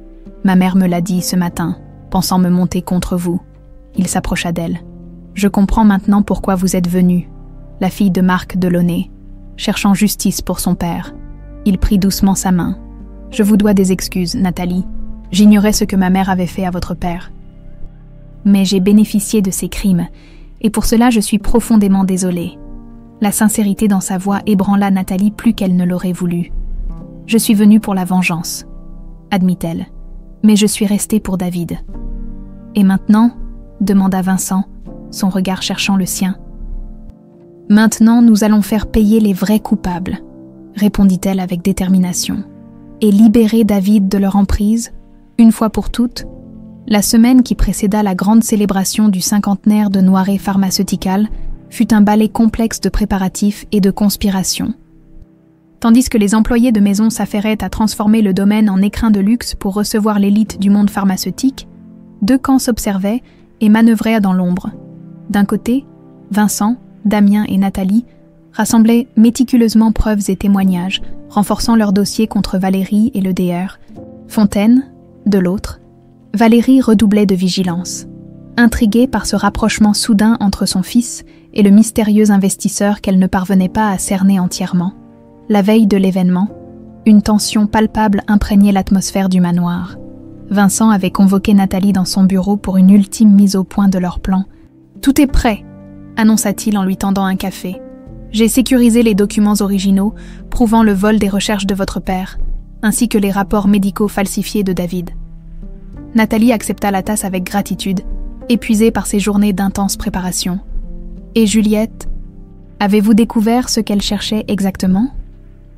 ma mère me l'a dit ce matin, pensant me monter contre vous. » Il s'approcha d'elle. « Je comprends maintenant pourquoi vous êtes venue, la fille de Marc Delaunay, cherchant justice pour son père. » Il prit doucement sa main. « Je vous dois des excuses, Nathalie. J'ignorais ce que ma mère avait fait à votre père. Mais j'ai bénéficié de ses crimes, et pour cela je suis profondément désolée. » La sincérité dans sa voix ébranla Nathalie plus qu'elle ne l'aurait voulu. « Je suis venue pour la vengeance, » admit-elle, « mais je suis restée pour David. »« Et maintenant ?» demanda Vincent, son regard cherchant le sien. « Maintenant, nous allons faire payer les vrais coupables, » répondit-elle avec détermination, « et libérer David de leur emprise, une fois pour toutes. » La semaine qui précéda la grande célébration du cinquantenaire de Noiret Pharmaceutical fut un ballet complexe de préparatifs et de conspirations. Tandis que les employés de maison s'affairaient à transformer le domaine en écrin de luxe pour recevoir l'élite du monde pharmaceutique, 2 camps s'observaient et manœuvraient dans l'ombre. D'un côté, Vincent, Damien et Nathalie rassemblaient méticuleusement preuves et témoignages, renforçant leur dossier contre Valérie et le DR. Fontaine, de l'autre, Valérie redoublait de vigilance. Intriguée par ce rapprochement soudain entre son fils et le mystérieux investisseur qu'elle ne parvenait pas à cerner entièrement, la veille de l'événement, une tension palpable imprégnait l'atmosphère du manoir. Vincent avait convoqué Nathalie dans son bureau pour une ultime mise au point de leur plan. « Tout est prêt », annonça-t-il en lui tendant un café. « J'ai sécurisé les documents originaux prouvant le vol des recherches de votre père, ainsi que les rapports médicaux falsifiés de David. » Nathalie accepta la tasse avec gratitude, épuisée par ses journées d'intense préparation. « Et Juliette, avez-vous découvert ce qu'elle cherchait exactement ?»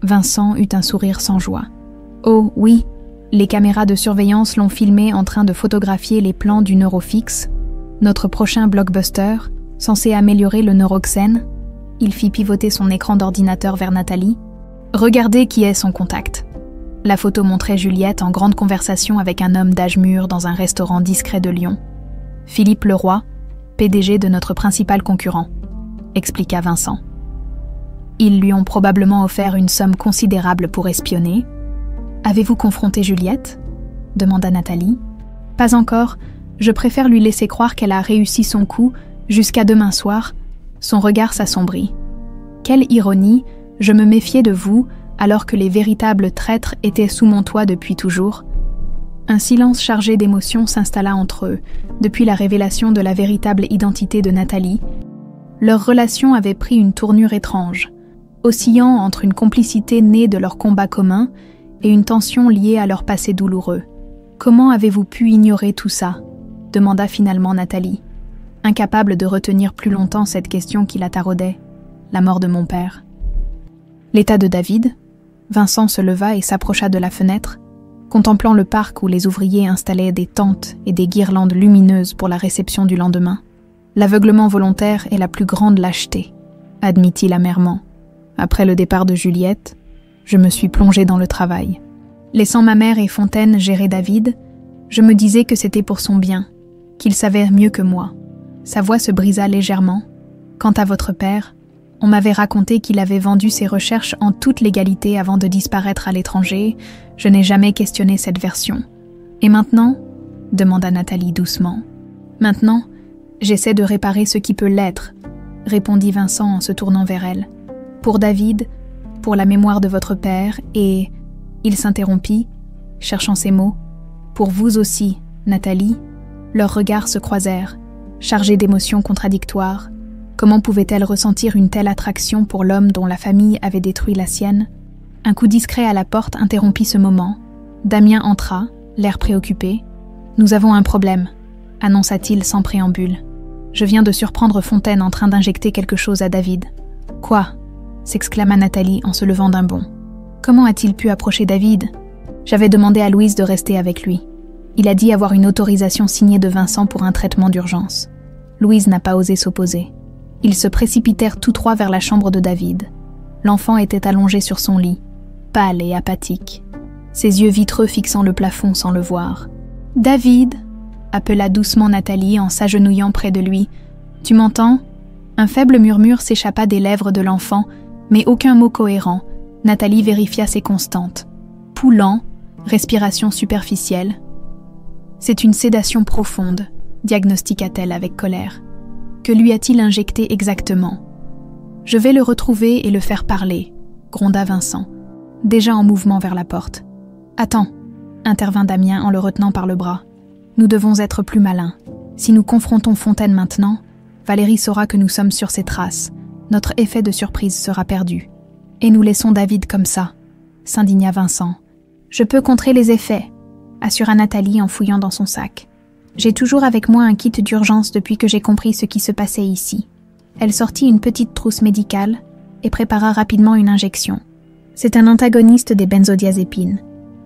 Vincent eut un sourire sans joie. « Oh oui, les caméras de surveillance l'ont filmée en train de photographier les plans du Neurofix, notre prochain blockbuster, censé améliorer le Neuroxène. » Il fit pivoter son écran d'ordinateur vers Nathalie. « Regardez qui est son contact. » La photo montrait Juliette en grande conversation avec un homme d'âge mûr dans un restaurant discret de Lyon. Philippe Leroy, PDG de notre principal concurrent, expliqua Vincent. Ils lui ont probablement offert une somme considérable pour espionner. Avez-vous confronté Juliette ? Demanda Nathalie. Pas encore, je préfère lui laisser croire qu'elle a réussi son coup jusqu'à demain soir. Son regard s'assombrit. Quelle ironie, je me méfiais de vous alors que les véritables traîtres étaient sous mon toit depuis toujours. Un silence chargé d'émotions s'installa entre eux, depuis la révélation de la véritable identité de Nathalie. Leur relation avait pris une tournure étrange, oscillant entre une complicité née de leur combat commun et une tension liée à leur passé douloureux. « Comment avez-vous pu ignorer tout ça ?» demanda finalement Nathalie, incapable de retenir plus longtemps cette question qui la taraudait. La mort de mon père. L'état de David. Vincent se leva et s'approcha de la fenêtre, contemplant le parc où les ouvriers installaient des tentes et des guirlandes lumineuses pour la réception du lendemain. L'aveuglement volontaire est la plus grande lâcheté, admit-il amèrement. Après le départ de Juliette, je me suis plongé dans le travail. Laissant ma mère et Fontaine gérer David, je me disais que c'était pour son bien, qu'il savait mieux que moi. Sa voix se brisa légèrement. Quant à votre père, on m'avait raconté qu'il avait vendu ses recherches en toute légalité avant de disparaître à l'étranger. Je n'ai jamais questionné cette version. Et maintenant ? Demanda Nathalie doucement. Maintenant, j'essaie de réparer ce qui peut l'être, répondit Vincent en se tournant vers elle. Pour David, pour la mémoire de votre père et... Il s'interrompit, cherchant ses mots. Pour vous aussi, Nathalie. Leurs regards se croisèrent, chargés d'émotions contradictoires. Comment pouvait-elle ressentir une telle attraction pour l'homme dont la famille avait détruit la sienne ? Un coup discret à la porte interrompit ce moment. Damien entra, l'air préoccupé. « Nous avons un problème », annonça-t-il sans préambule. « Je viens de surprendre Fontaine en train d'injecter quelque chose à David. »« Quoi ?» s'exclama Nathalie en se levant d'un bond. « Comment a-t-il pu approcher David ? J'avais demandé à Louise de rester avec lui. Il a dit avoir une autorisation signée de Vincent pour un traitement d'urgence. Louise n'a pas osé s'opposer. Ils se précipitèrent tous trois vers la chambre de David. L'enfant était allongé sur son lit, pâle et apathique, ses yeux vitreux fixant le plafond sans le voir. « David !» appela doucement Nathalie en s'agenouillant près de lui. « Tu m'entends ?» Un faible murmure s'échappa des lèvres de l'enfant, mais aucun mot cohérent. Nathalie vérifia ses constantes. Pouls lent, respiration superficielle. « C'est une sédation profonde », diagnostiqua-t-elle avec colère. « Que lui a-t-il injecté exactement ?»« Je vais le retrouver et le faire parler », gronda Vincent, déjà en mouvement vers la porte. « Attends », intervint Damien en le retenant par le bras. « Nous devons être plus malins. Si nous confrontons Fontaine maintenant, Valérie saura que nous sommes sur ses traces. Notre effet de surprise sera perdu. Et nous laissons David comme ça, » s'indigna Vincent. « Je peux contrer les effets », assura Nathalie en fouillant dans son sac. « J'ai toujours avec moi un kit d'urgence depuis que j'ai compris ce qui se passait ici. » Elle sortit une petite trousse médicale et prépara rapidement une injection. C'est un antagoniste des benzodiazépines,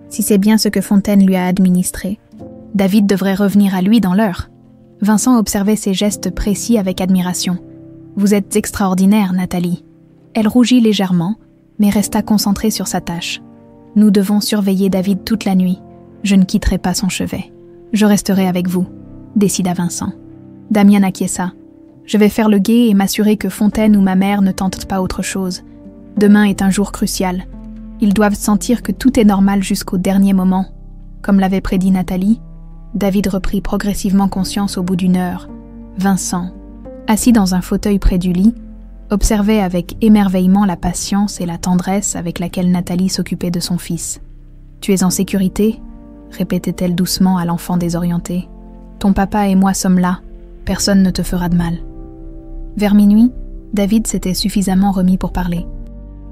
si c'est bien ce que Fontaine lui a administré. David devrait revenir à lui dans l'heure. Vincent observait ses gestes précis avec admiration. « Vous êtes extraordinaire, Nathalie. » Elle rougit légèrement, mais resta concentrée sur sa tâche. « Nous devons surveiller David toute la nuit. Je ne quitterai pas son chevet. Je resterai avec vous, » décida Vincent. Damien acquiesça. « Je vais faire le guet et m'assurer que Fontaine ou ma mère ne tentent pas autre chose. Demain est un jour crucial. Ils doivent sentir que tout est normal jusqu'au dernier moment. » Comme l'avait prédit Nathalie, David reprit progressivement conscience au bout d'une heure. Vincent, assis dans un fauteuil près du lit, observait avec émerveillement la patience et la tendresse avec laquelle Nathalie s'occupait de son fils. « Tu es en sécurité ?» répétait-elle doucement à l'enfant désorienté. « Ton papa et moi sommes là. Personne ne te fera de mal. » Vers minuit, David s'était suffisamment remis pour parler,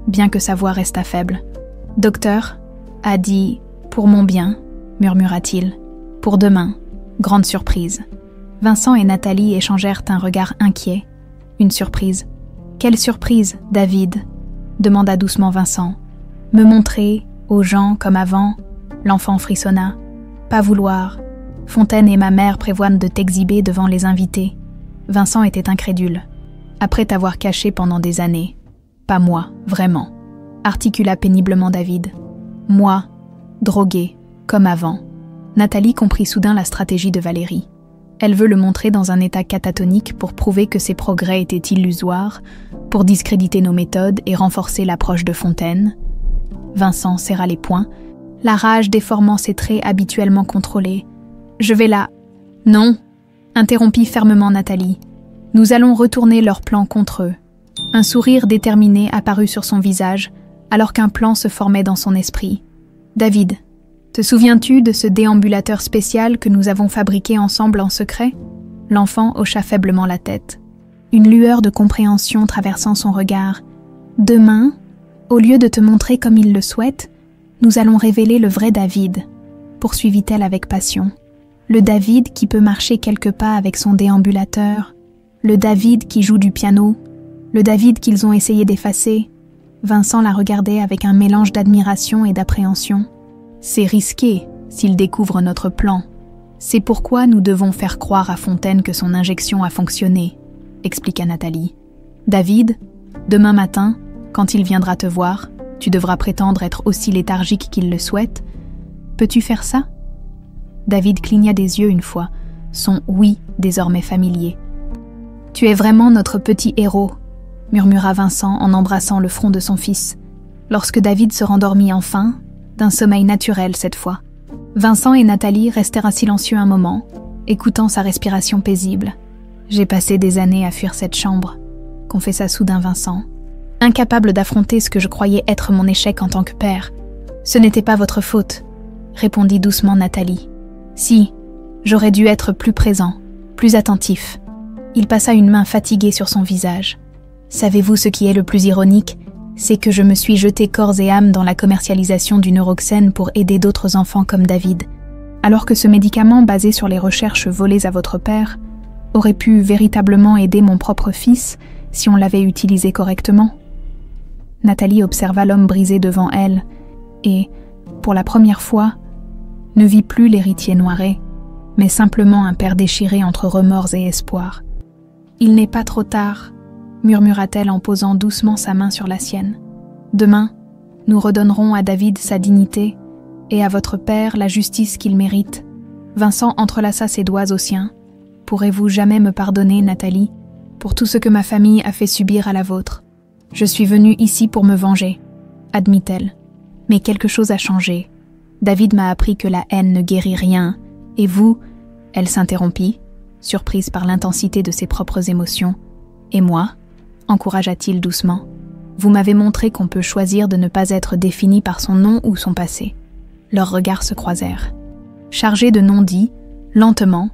bien que sa voix restât faible. « Docteur a dit « pour mon bien », murmura-t-il. « Pour demain. Grande surprise. » Vincent et Nathalie échangèrent un regard inquiet. Une surprise. « Quelle surprise, David ?» demanda doucement Vincent. « Me montrer, aux gens comme avant ?» L'enfant frissonna. « Pas vouloir. Fontaine et ma mère prévoient de t'exhiber devant les invités. » Vincent était incrédule. « Après t'avoir caché pendant des années. Pas moi, vraiment. » articula péniblement David. « Moi, droguée, comme avant. Nathalie comprit soudain la stratégie de Valérie. Elle veut le montrer dans un état catatonique pour prouver que ses progrès étaient illusoires, pour discréditer nos méthodes et renforcer l'approche de Fontaine. Vincent serra les poings, la rage déformant ses traits habituellement contrôlés. « Je vais là. »« Non !» interrompit fermement Nathalie. « Nous allons retourner leur plan contre eux. » Un sourire déterminé apparut sur son visage, alors qu'un plan se formait dans son esprit. « David, te souviens-tu de ce déambulateur spécial que nous avons fabriqué ensemble en secret ?» L'enfant hocha faiblement la tête. Une lueur de compréhension traversant son regard. « Demain, au lieu de te montrer comme il le souhaite, nous allons révéler le vrai David, » poursuivit-elle avec passion. Le David qui peut marcher quelques pas avec son déambulateur, le David qui joue du piano, le David qu'ils ont essayé d'effacer. Vincent la regardait avec un mélange d'admiration et d'appréhension. C'est risqué s'il découvre notre plan. C'est pourquoi nous devons faire croire à Fontaine que son injection a fonctionné, expliqua Nathalie. David, demain matin, quand il viendra te voir, tu devras prétendre être aussi léthargique qu'il le souhaite. Peux-tu faire ça ? David cligna des yeux une fois, son oui désormais familier. « Tu es vraiment notre petit héros », murmura Vincent en embrassant le front de son fils. Lorsque David se rendormit enfin, d'un sommeil naturel cette fois. Vincent et Nathalie restèrent silencieux un moment, écoutant sa respiration paisible. « J'ai passé des années à fuir cette chambre », confessa soudain Vincent. Incapable d'affronter ce que je croyais être mon échec en tant que père. « Ce n'était pas votre faute », répondit doucement Nathalie. « Si, j'aurais dû être plus présent, plus attentif. » Il passa une main fatiguée sur son visage. « Savez-vous ce qui est le plus ironique ? C'est que je me suis jeté corps et âme dans la commercialisation du Neuroxène pour aider d'autres enfants comme David, alors que ce médicament basé sur les recherches volées à votre père aurait pu véritablement aider mon propre fils si on l'avait utilisé correctement. » Nathalie observa l'homme brisé devant elle et, pour la première fois, ne vit plus l'héritier Noiret, mais simplement un père déchiré entre remords et espoir. « Il n'est pas trop tard », murmura-t-elle en posant doucement sa main sur la sienne. « Demain, nous redonnerons à David sa dignité et à votre père la justice qu'il mérite. » Vincent entrelaça ses doigts aux siens. « Pourrez-vous jamais me pardonner, Nathalie, pour tout ce que ma famille a fait subir à la vôtre ? Je suis venue ici pour me venger, » admit-elle. « Mais quelque chose a changé. David m'a appris que la haine ne guérit rien, et vous, » elle s'interrompit, surprise par l'intensité de ses propres émotions. « Et moi ?» encouragea-t-il doucement. « Vous m'avez montré qu'on peut choisir de ne pas être défini par son nom ou son passé. » Leurs regards se croisèrent. Chargé de non-dits, lentement,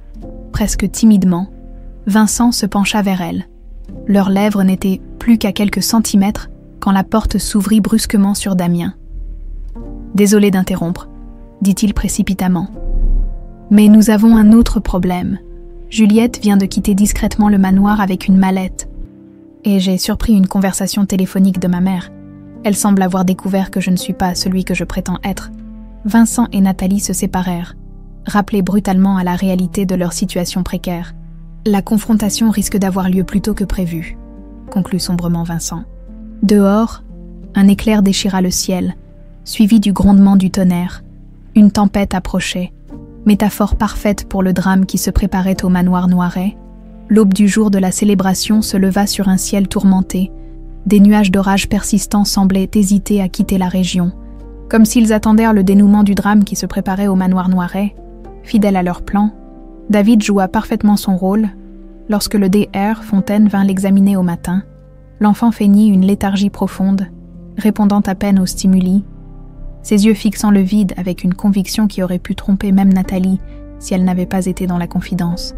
presque timidement, Vincent se pencha vers elle. Leurs lèvres n'étaient plus qu'à quelques centimètres quand la porte s'ouvrit brusquement sur Damien. « Désolé d'interrompre, » dit-il précipitamment. « Mais nous avons un autre problème. Juliette vient de quitter discrètement le manoir avec une mallette. Et j'ai surpris une conversation téléphonique de ma mère. Elle semble avoir découvert que je ne suis pas celui que je prétends être. » Vincent et Nathalie se séparèrent, rappelés brutalement à la réalité de leur situation précaire. « La confrontation risque d'avoir lieu plus tôt que prévu », conclut sombrement Vincent. Dehors, un éclair déchira le ciel, suivi du grondement du tonnerre. Une tempête approchait, métaphore parfaite pour le drame qui se préparait au manoir Noiret. L'aube du jour de la célébration se leva sur un ciel tourmenté. Des nuages d'orage persistants semblaient hésiter à quitter la région, comme s'ils attendèrent le dénouement du drame qui se préparait au manoir Noiret. Fidèle à leur plan, David joua parfaitement son rôle. Lorsque le DR Fontaine vint l'examiner au matin, l'enfant feignit une léthargie profonde, répondant à peine aux stimuli, ses yeux fixant le vide avec une conviction qui aurait pu tromper même Nathalie si elle n'avait pas été dans la confidence.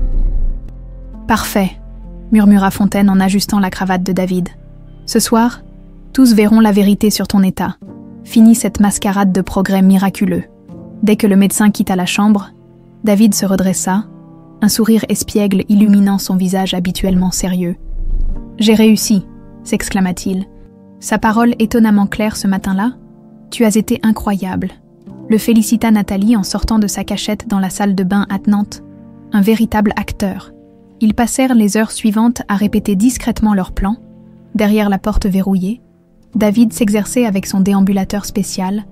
« Parfait », murmura Fontaine en ajustant la cravate de David. « Ce soir, tous verront la vérité sur ton état. Finis cette mascarade de progrès miraculeux. » Dès que le médecin quitta la chambre, David se redressa, un sourire espiègle illuminant son visage habituellement sérieux. « J'ai réussi », s'exclama-t-il. Sa parole étonnamment claire ce matin-là. « Tu as été incroyable », le félicita Nathalie en sortant de sa cachette dans la salle de bain attenante. Un véritable acteur. Ils passèrent les heures suivantes à répéter discrètement leur plan. Derrière la porte verrouillée, David s'exerçait avec son déambulateur spécial,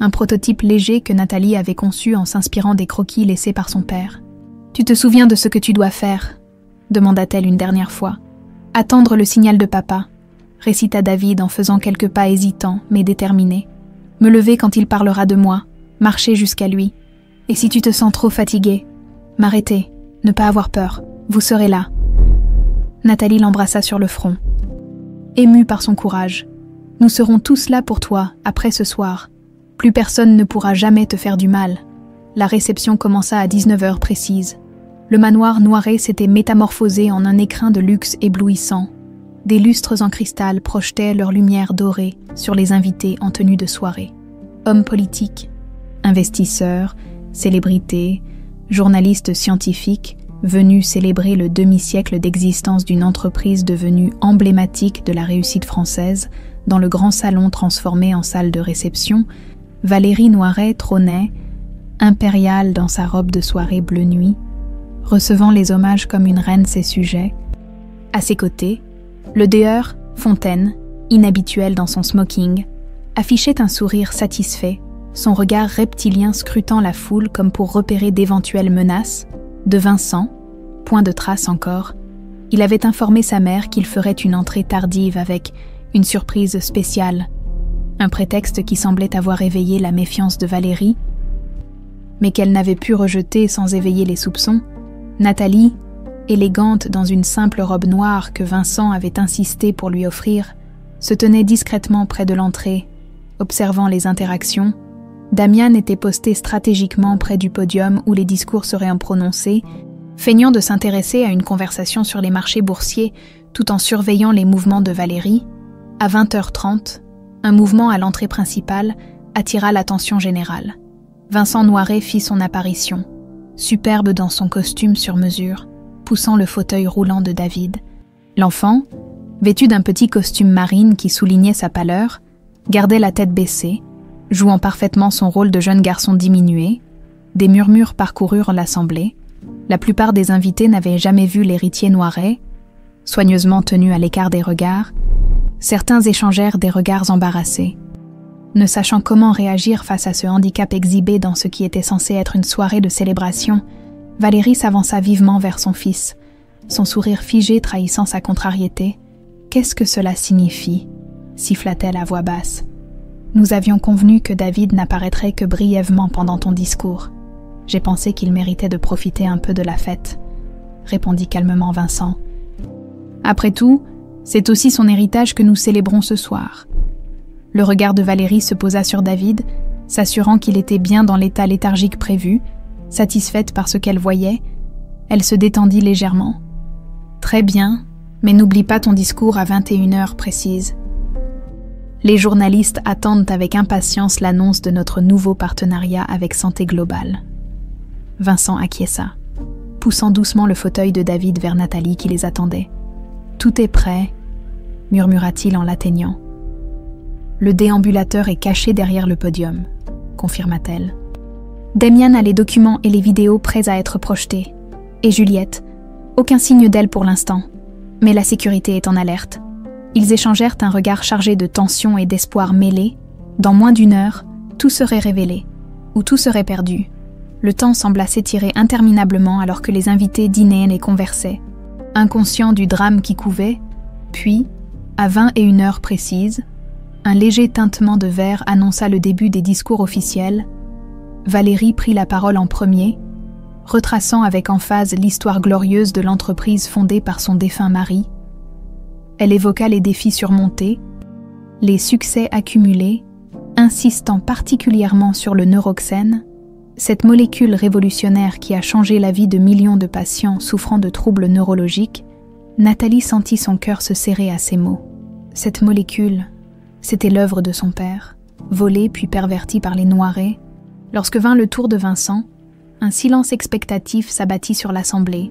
un prototype léger que Nathalie avait conçu en s'inspirant des croquis laissés par son père. « Tu te souviens de ce que tu dois faire ?» demanda-t-elle une dernière fois. « Attendre le signal de papa », récita David en faisant quelques pas hésitants mais déterminés. « Me lever quand il parlera de moi, marcher jusqu'à lui. Et si tu te sens trop fatigué, m'arrêter, ne pas avoir peur, vous serez là. » Nathalie l'embrassa sur le front. Émue par son courage. « Nous serons tous là pour toi, après ce soir. Plus personne ne pourra jamais te faire du mal. » La réception commença à 19h précise. Le manoir Noiret s'était métamorphosé en un écrin de luxe éblouissant. Des lustres en cristal projetaient leur lumière dorée sur les invités en tenue de soirée. Hommes politiques, investisseurs, célébrités, journalistes scientifiques, venus célébrer le demi-siècle d'existence d'une entreprise devenue emblématique de la réussite française, dans le grand salon transformé en salle de réception, Valérie Noiret trônait, impériale dans sa robe de soirée bleu nuit, recevant les hommages comme une reine ses sujets. À ses côtés, le déheur, Fontaine, inhabituel dans son smoking, affichait un sourire satisfait, son regard reptilien scrutant la foule comme pour repérer d'éventuelles menaces. De Vincent, point de trace encore, il avait informé sa mère qu'il ferait une entrée tardive avec une surprise spéciale, un prétexte qui semblait avoir éveillé la méfiance de Valérie, mais qu'elle n'avait pu rejeter sans éveiller les soupçons. Nathalie, élégante dans une simple robe noire que Vincent avait insisté pour lui offrir, se tenait discrètement près de l'entrée, observant les interactions. Damian était posté stratégiquement près du podium où les discours seraient prononcés, feignant de s'intéresser à une conversation sur les marchés boursiers tout en surveillant les mouvements de Valérie. À 20h30, un mouvement à l'entrée principale attira l'attention générale. Vincent Noiret fit son apparition, superbe dans son costume sur mesure, poussant le fauteuil roulant de David. L'enfant, vêtu d'un petit costume marine qui soulignait sa pâleur, gardait la tête baissée, jouant parfaitement son rôle de jeune garçon diminué. Des murmures parcoururent l'assemblée. La plupart des invités n'avaient jamais vu l'héritier Noiret, soigneusement tenu à l'écart des regards. Certains échangèrent des regards embarrassés. Ne sachant comment réagir face à ce handicap exhibé dans ce qui était censé être une soirée de célébration, Valérie s'avança vivement vers son fils, son sourire figé trahissant sa contrariété. « Qu'est-ce que cela signifie ?» siffla-t-elle à voix basse. « Nous avions convenu que David n'apparaîtrait que brièvement pendant ton discours. J'ai pensé qu'il méritait de profiter un peu de la fête, » répondit calmement Vincent. « Après tout, c'est aussi son héritage que nous célébrons ce soir. » Le regard de Valérie se posa sur David, s'assurant qu'il était bien dans l'état léthargique prévu. Satisfaite par ce qu'elle voyait, elle se détendit légèrement. « Très bien, mais n'oublie pas ton discours à 21h précise. » Les journalistes attendent avec impatience l'annonce de notre nouveau partenariat avec Santé Globale. Vincent acquiesça, poussant doucement le fauteuil de David vers Nathalie qui les attendait. « Tout est prêt, » murmura-t-il en l'atteignant. « Le déambulateur est caché derrière le podium, » confirma-t-elle. Damian a les documents et les vidéos prêts à être projetés. Et Juliette, aucun signe d'elle pour l'instant, mais la sécurité est en alerte. Ils échangèrent un regard chargé de tension et d'espoir mêlés. Dans moins d'une heure, tout serait révélé, ou tout serait perdu. Le temps sembla s'étirer interminablement alors que les invités dînaient et conversaient, inconscients du drame qui couvait. Puis, à 21h précises, un léger tintement de verre annonça le début des discours officiels. Valérie prit la parole en premier, retraçant avec emphase l'histoire glorieuse de l'entreprise fondée par son défunt mari. Elle évoqua les défis surmontés, les succès accumulés, insistant particulièrement sur le neuroxène, cette molécule révolutionnaire qui a changé la vie de millions de patients souffrant de troubles neurologiques. Nathalie sentit son cœur se serrer à ces mots. Cette molécule, c'était l'œuvre de son père, volée puis pervertie par les Noiret. Lorsque vint le tour de Vincent, un silence expectatif s'abattit sur l'assemblée.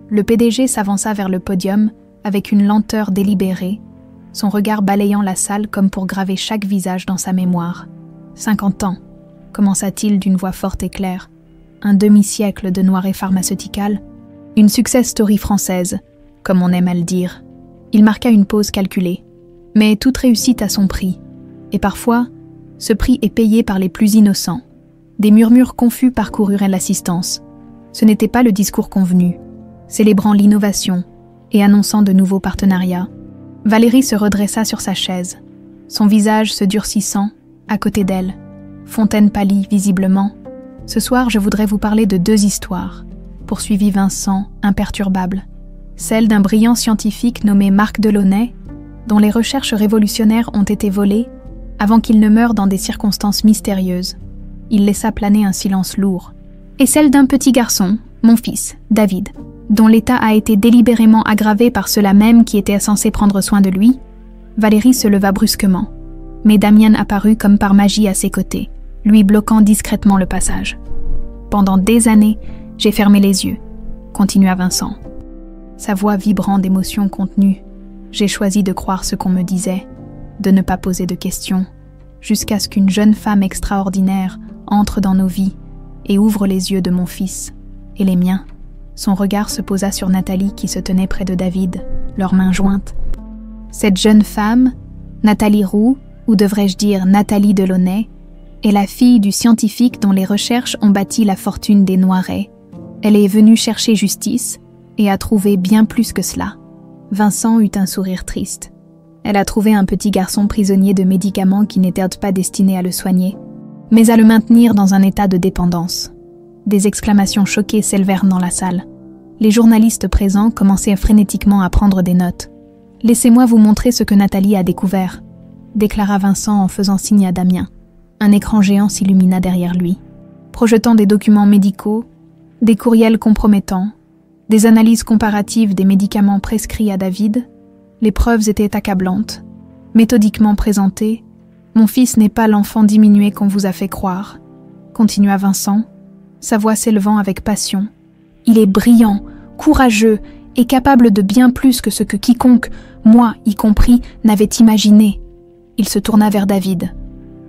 Le PDG s'avança vers le podium avec une lenteur délibérée, son regard balayant la salle comme pour graver chaque visage dans sa mémoire. 50 ans, commença-t-il d'une voix forte et claire. Un demi-siècle de Noiret Pharmaceutical, une success story française, comme on aime à le dire. Il marqua une pause calculée, mais toute réussite a son prix, et parfois, Ce prix est payé par les plus innocents. Des murmures confus parcoururent l'assistance. Ce n'était pas le discours convenu. Célébrant l'innovation et annonçant de nouveaux partenariats, Valérie se redressa sur sa chaise, son visage se durcissant à côté d'elle. Fontaine pâlit visiblement. « Ce soir, je voudrais vous parler de 2 histoires, » poursuivit Vincent, imperturbable. Celle d'un brillant scientifique nommé Marc Delaunay, dont les recherches révolutionnaires ont été volées avant qu'il ne meure dans des circonstances mystérieuses. Il laissa planer un silence lourd. Et celle d'un petit garçon, mon fils, David, dont l'état a été délibérément aggravé par ceux-là même qui étaient censés prendre soin de lui. Valérie se leva brusquement, mais Damien apparut comme par magie à ses côtés, lui bloquant discrètement le passage. « Pendant des années, j'ai fermé les yeux, » continua Vincent. Sa voix vibrant d'émotions contenues. « J'ai choisi de croire ce qu'on me disait, de ne pas poser de questions, jusqu'à ce qu'une jeune femme extraordinaire entre dans nos vies et ouvre les yeux de mon fils et les miens. » Son regard se posa sur Nathalie qui se tenait près de David, leurs mains jointes. Cette jeune femme, Nathalie Roux, ou devrais-je dire Nathalie Delaunay, est la fille du scientifique dont les recherches ont bâti la fortune des Noiret. Elle est venue chercher justice et a trouvé bien plus que cela. Vincent eut un sourire triste. Elle a trouvé un petit garçon prisonnier de médicaments qui n'étaient pas destinés à le soigner, mais à le maintenir dans un état de dépendance. Des exclamations choquées s'élevèrent dans la salle. Les journalistes présents commençaient frénétiquement à prendre des notes. « Laissez-moi vous montrer ce que Nathalie a découvert », déclara Vincent en faisant signe à Damien. Un écran géant s'illumina derrière lui, projetant des documents médicaux, des courriels compromettants, des analyses comparatives des médicaments prescrits à David. Les preuves étaient accablantes, méthodiquement présentées. « Mon fils n'est pas l'enfant diminué qu'on vous a fait croire », continua Vincent, sa voix s'élevant avec passion. « Il est brillant, courageux et capable de bien plus que ce que quiconque, moi y compris, n'avait imaginé. » Il se tourna vers David,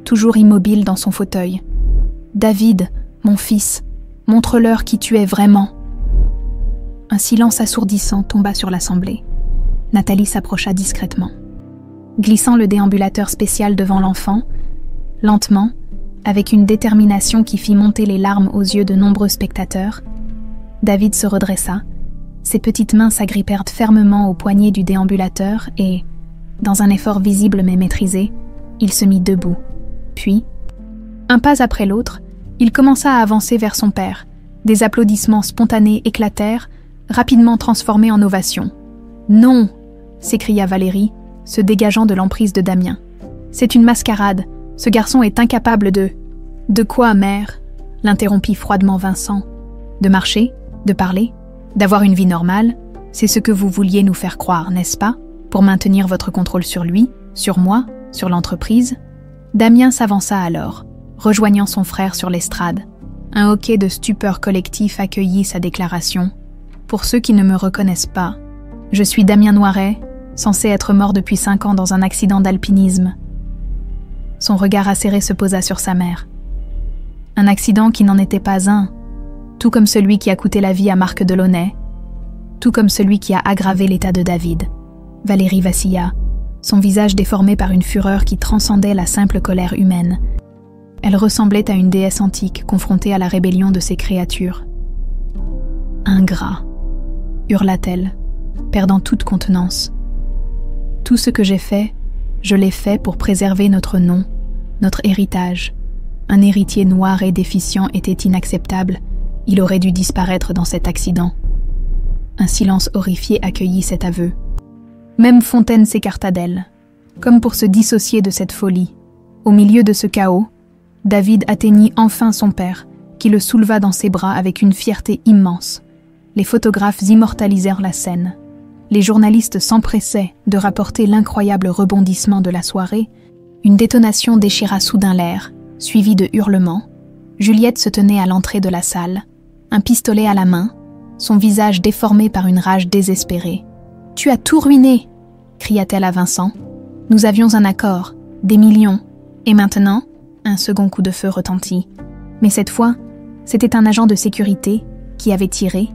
toujours immobile dans son fauteuil. « David, mon fils, montre-leur qui tu es vraiment. » Un silence assourdissant tomba sur l'assemblée. Nathalie s'approcha discrètement. Glissant le déambulateur spécial devant l'enfant, lentement, avec une détermination qui fit monter les larmes aux yeux de nombreux spectateurs, David se redressa, ses petites mains s'agrippèrent fermement aux poignets du déambulateur et, dans un effort visible mais maîtrisé, il se mit debout. Puis, un pas après l'autre, il commença à avancer vers son père. Des applaudissements spontanés éclatèrent, rapidement transformés en ovations. « Non !» s'écria Valérie, se dégageant de l'emprise de Damien. « C'est une mascarade. Ce garçon est incapable de... »« De quoi, mère ?» l'interrompit froidement Vincent. « De marcher, de parler, d'avoir une vie normale, c'est ce que vous vouliez nous faire croire, n'est-ce pas, pour maintenir votre contrôle sur lui, sur moi, sur l'entreprise ?» Damien s'avança alors, rejoignant son frère sur l'estrade. Un hoquet de stupeur collectif accueillit sa déclaration. « Pour ceux qui ne me reconnaissent pas, je suis Damien Noiret, censé être mort depuis 5 ans dans un accident d'alpinisme. » Son regard acéré se posa sur sa mère. Un accident qui n'en était pas un, tout comme celui qui a coûté la vie à Marc Delaunay, tout comme celui qui a aggravé l'état de David. Valérie vacilla, son visage déformé par une fureur qui transcendait la simple colère humaine. Elle ressemblait à une déesse antique confrontée à la rébellion de ses créatures. « Ingrat !» hurla-t-elle, perdant toute contenance. « Tout ce que j'ai fait, je l'ai fait pour préserver notre nom, notre héritage. Un héritier noir et déficient était inacceptable, il aurait dû disparaître dans cet accident. » Un silence horrifié accueillit cet aveu. Même Fontaine s'écarta d'elle, comme pour se dissocier de cette folie. Au milieu de ce chaos, David atteignit enfin son père, qui le souleva dans ses bras avec une fierté immense. Les photographes immortalisèrent la scène. Les journalistes s'empressaient de rapporter l'incroyable rebondissement de la soirée. Une détonation déchira soudain l'air, suivie de hurlements. Juliette se tenait à l'entrée de la salle, un pistolet à la main, son visage déformé par une rage désespérée. « Tu as tout ruiné !» cria-t-elle à Vincent. « Nous avions un accord, des millions. Et maintenant ?» Un second coup de feu retentit. Mais cette fois, c'était un agent de sécurité qui avait tiré,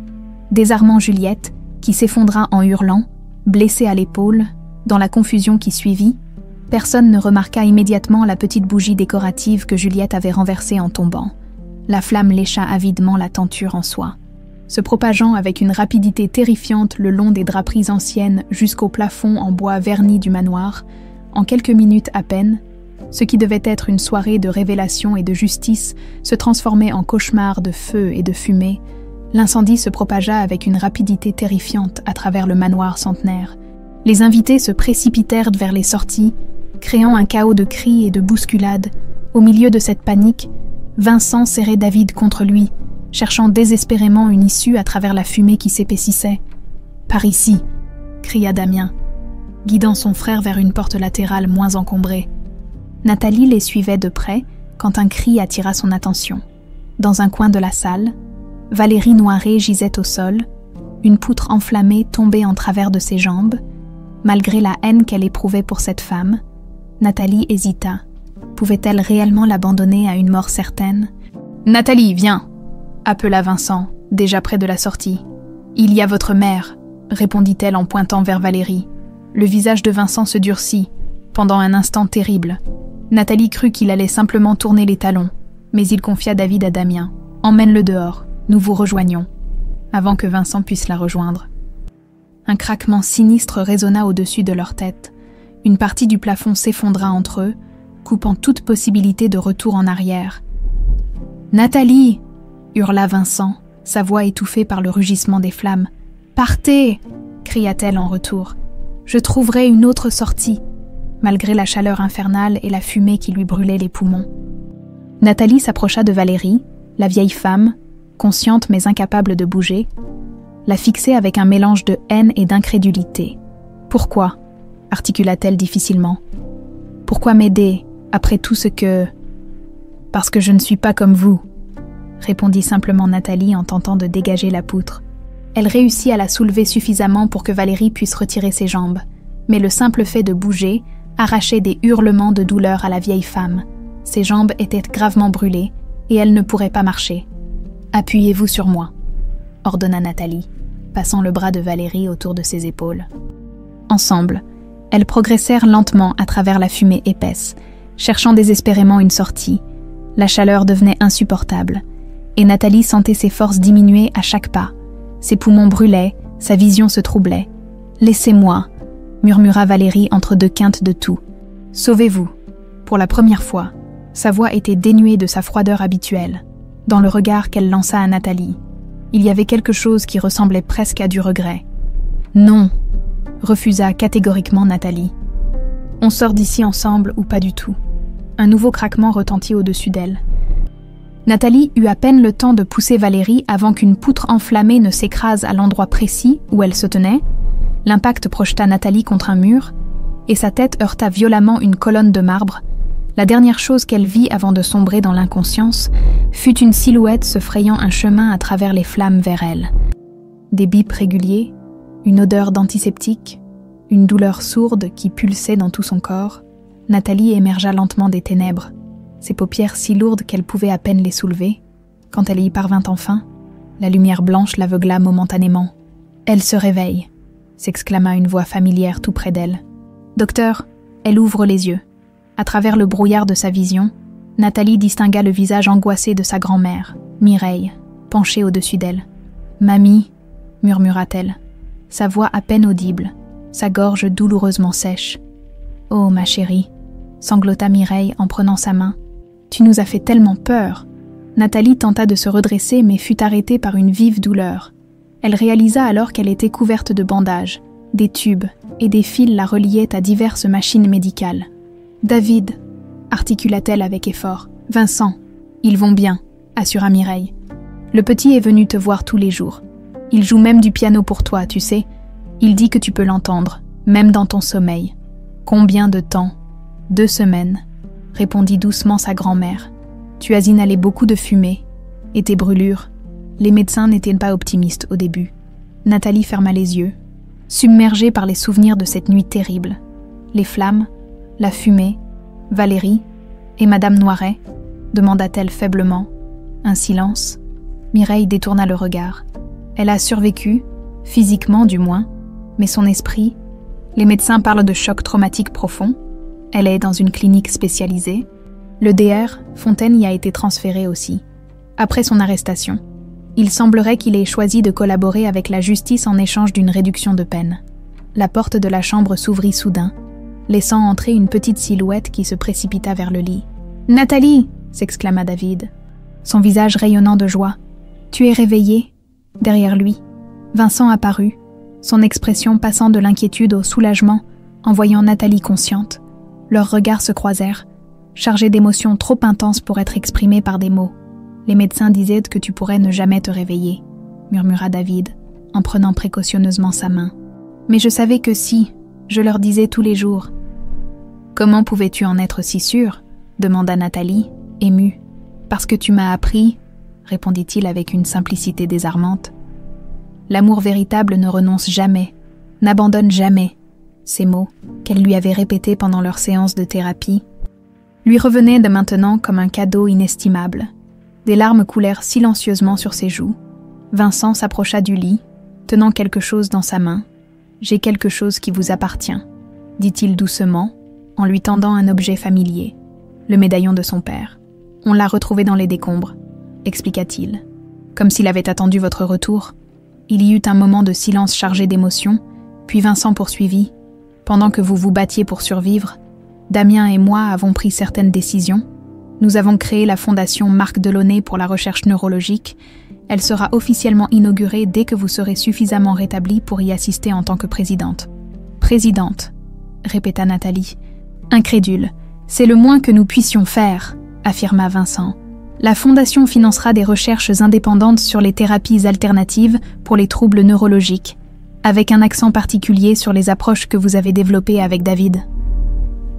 désarmant Juliette, qui s'effondra en hurlant, blessée à l'épaule, dans la confusion qui suivit. Personne ne remarqua immédiatement la petite bougie décorative que Juliette avait renversée en tombant. La flamme lécha avidement la tenture en soie, se propageant avec une rapidité terrifiante le long des draperies anciennes jusqu'au plafond en bois verni du manoir. En quelques minutes à peine, ce qui devait être une soirée de révélation et de justice se transformait en cauchemar de feu et de fumée. L'incendie se propagea avec une rapidité terrifiante à travers le manoir centenaire. Les invités se précipitèrent vers les sorties, créant un chaos de cris et de bousculades. Au milieu de cette panique, Vincent serrait David contre lui, cherchant désespérément une issue à travers la fumée qui s'épaississait. « Par ici !» cria Damien, guidant son frère vers une porte latérale moins encombrée. Nathalie les suivait de près quand un cri attira son attention. Dans un coin de la salle, Valérie Noiret gisait au sol, une poutre enflammée tombée en travers de ses jambes. Malgré la haine qu'elle éprouvait pour cette femme, Nathalie hésita. Pouvait-elle réellement l'abandonner à une mort certaine ? « Nathalie, viens !» appela Vincent, déjà près de la sortie. « Il y a votre mère !» répondit-elle en pointant vers Valérie. Le visage de Vincent se durcit, pendant un instant terrible. Nathalie crut qu'il allait simplement tourner les talons, mais il confia David à Damien. « Emmène-le dehors, nous vous rejoignons. » Avant que Vincent puisse la rejoindre. Un craquement sinistre résonna au-dessus de leur tête. Une partie du plafond s'effondra entre eux, coupant toute possibilité de retour en arrière. « Nathalie !» hurla Vincent, sa voix étouffée par le rugissement des flammes. « Partez !» cria-t-elle en retour. « Je trouverai une autre sortie !» malgré la chaleur infernale et la fumée qui lui brûlait les poumons. Nathalie s'approcha de Valérie, la vieille femme, consciente mais incapable de bouger, la fixait avec un mélange de haine et d'incrédulité. « Pourquoi ?» articula-t-elle difficilement. « Pourquoi m'aider, après tout ce que... »« Parce que je ne suis pas comme vous », répondit simplement Nathalie en tentant de dégager la poutre. Elle réussit à la soulever suffisamment pour que Valérie puisse retirer ses jambes, mais le simple fait de bouger arrachait des hurlements de douleur à la vieille femme. Ses jambes étaient gravement brûlées et elle ne pourrait pas marcher. « Appuyez-vous sur moi », ordonna Nathalie, passant le bras de Valérie autour de ses épaules. Ensemble, elles progressèrent lentement à travers la fumée épaisse, cherchant désespérément une sortie. La chaleur devenait insupportable, et Nathalie sentait ses forces diminuer à chaque pas. Ses poumons brûlaient, sa vision se troublait. « Laissez-moi », murmura Valérie entre deux quintes de toux. « Sauvez-vous !» Pour la première fois, sa voix était dénuée de sa froideur habituelle. Dans le regard qu'elle lança à Nathalie, il y avait quelque chose qui ressemblait presque à du regret. « Non !» refusa catégoriquement Nathalie. « On sort d'ici ensemble ou pas du tout ?» Un nouveau craquement retentit au-dessus d'elle. Nathalie eut à peine le temps de pousser Valérie avant qu'une poutre enflammée ne s'écrase à l'endroit précis où elle se tenait. L'impact projeta Nathalie contre un mur, et sa tête heurta violemment une colonne de marbre. La dernière chose qu'elle vit avant de sombrer dans l'inconscience fut une silhouette se frayant un chemin à travers les flammes vers elle. Des bips réguliers, une odeur d'antiseptique, une douleur sourde qui pulsait dans tout son corps. Nathalie émergea lentement des ténèbres, ses paupières si lourdes qu'elle pouvait à peine les soulever. Quand elle y parvint enfin, la lumière blanche l'aveugla momentanément. « Elle se réveille !» s'exclama une voix familière tout près d'elle. « Docteur !» Elle ouvre les yeux. À travers le brouillard de sa vision, Nathalie distingua le visage angoissé de sa grand-mère, Mireille, penchée au-dessus d'elle. « Mamie !» murmura-t-elle, sa voix à peine audible, sa gorge douloureusement sèche. « Oh, ma chérie !» sanglota Mireille en prenant sa main. « Tu nous as fait tellement peur !» Nathalie tenta de se redresser mais fut arrêtée par une vive douleur. Elle réalisa alors qu'elle était couverte de bandages, des tubes et des fils la reliaient à diverses machines médicales. « David !» articula-t-elle avec effort. « Vincent, ils vont bien !» assura Mireille. « Le petit est venu te voir tous les jours. Il joue même du piano pour toi, tu sais. Il dit que tu peux l'entendre, même dans ton sommeil. » « Combien de temps ? 2 semaines, répondit doucement sa grand-mère. Tu as inhalé beaucoup de fumée. Et tes brûlures. Les médecins n'étaient pas optimistes au début. Nathalie ferma les yeux, submergée par les souvenirs de cette nuit terrible. Les flammes, la fumée, Valérie et Madame Noiret, demanda-t-elle faiblement. Un silence. Mireille détourna le regard. Elle a survécu, physiquement du moins, mais son esprit... Les médecins parlent de choc traumatique profond. Elle est dans une clinique spécialisée. Le DR, Fontaine, y a été transféré aussi. Après son arrestation, il semblerait qu'il ait choisi de collaborer avec la justice en échange d'une réduction de peine. La porte de la chambre s'ouvrit soudain, laissant entrer une petite silhouette qui se précipita vers le lit. « Nathalie !» s'exclama David, son visage rayonnant de joie. « Tu es réveillée ?» Derrière lui, Vincent apparut, son expression passant de l'inquiétude au soulagement en voyant Nathalie consciente. Leurs regards se croisèrent, chargés d'émotions trop intenses pour être exprimées par des mots. « Les médecins disaient que tu pourrais ne jamais te réveiller », murmura David, en prenant précautionneusement sa main. « Mais je savais que si, je leur disais tous les jours. »« Comment pouvais-tu en être si sûre ?» demanda Nathalie, émue. « Parce que tu m'as appris, » répondit-il avec une simplicité désarmante. « L'amour véritable ne renonce jamais, n'abandonne jamais. » Ces mots, qu'elle lui avait répétés pendant leur séance de thérapie, lui revenaient de maintenant comme un cadeau inestimable. Des larmes coulèrent silencieusement sur ses joues. Vincent s'approcha du lit, tenant quelque chose dans sa main. « J'ai quelque chose qui vous appartient », dit-il doucement, en lui tendant un objet familier, le médaillon de son père. « On l'a retrouvé dans les décombres », expliqua-t-il. Comme s'il avait attendu votre retour. Il y eut un moment de silence chargé d'émotion, puis Vincent poursuivit. « Pendant que vous vous battiez pour survivre, Damien et moi avons pris certaines décisions. Nous avons créé la fondation Marc Delaunay pour la recherche neurologique. Elle sera officiellement inaugurée dès que vous serez suffisamment rétablie pour y assister en tant que présidente. »« Présidente », répéta Nathalie. Incrédule. « C'est le moins que nous puissions faire », affirma Vincent. « La fondation financera des recherches indépendantes sur les thérapies alternatives pour les troubles neurologiques, avec un accent particulier sur les approches que vous avez développées avec David. »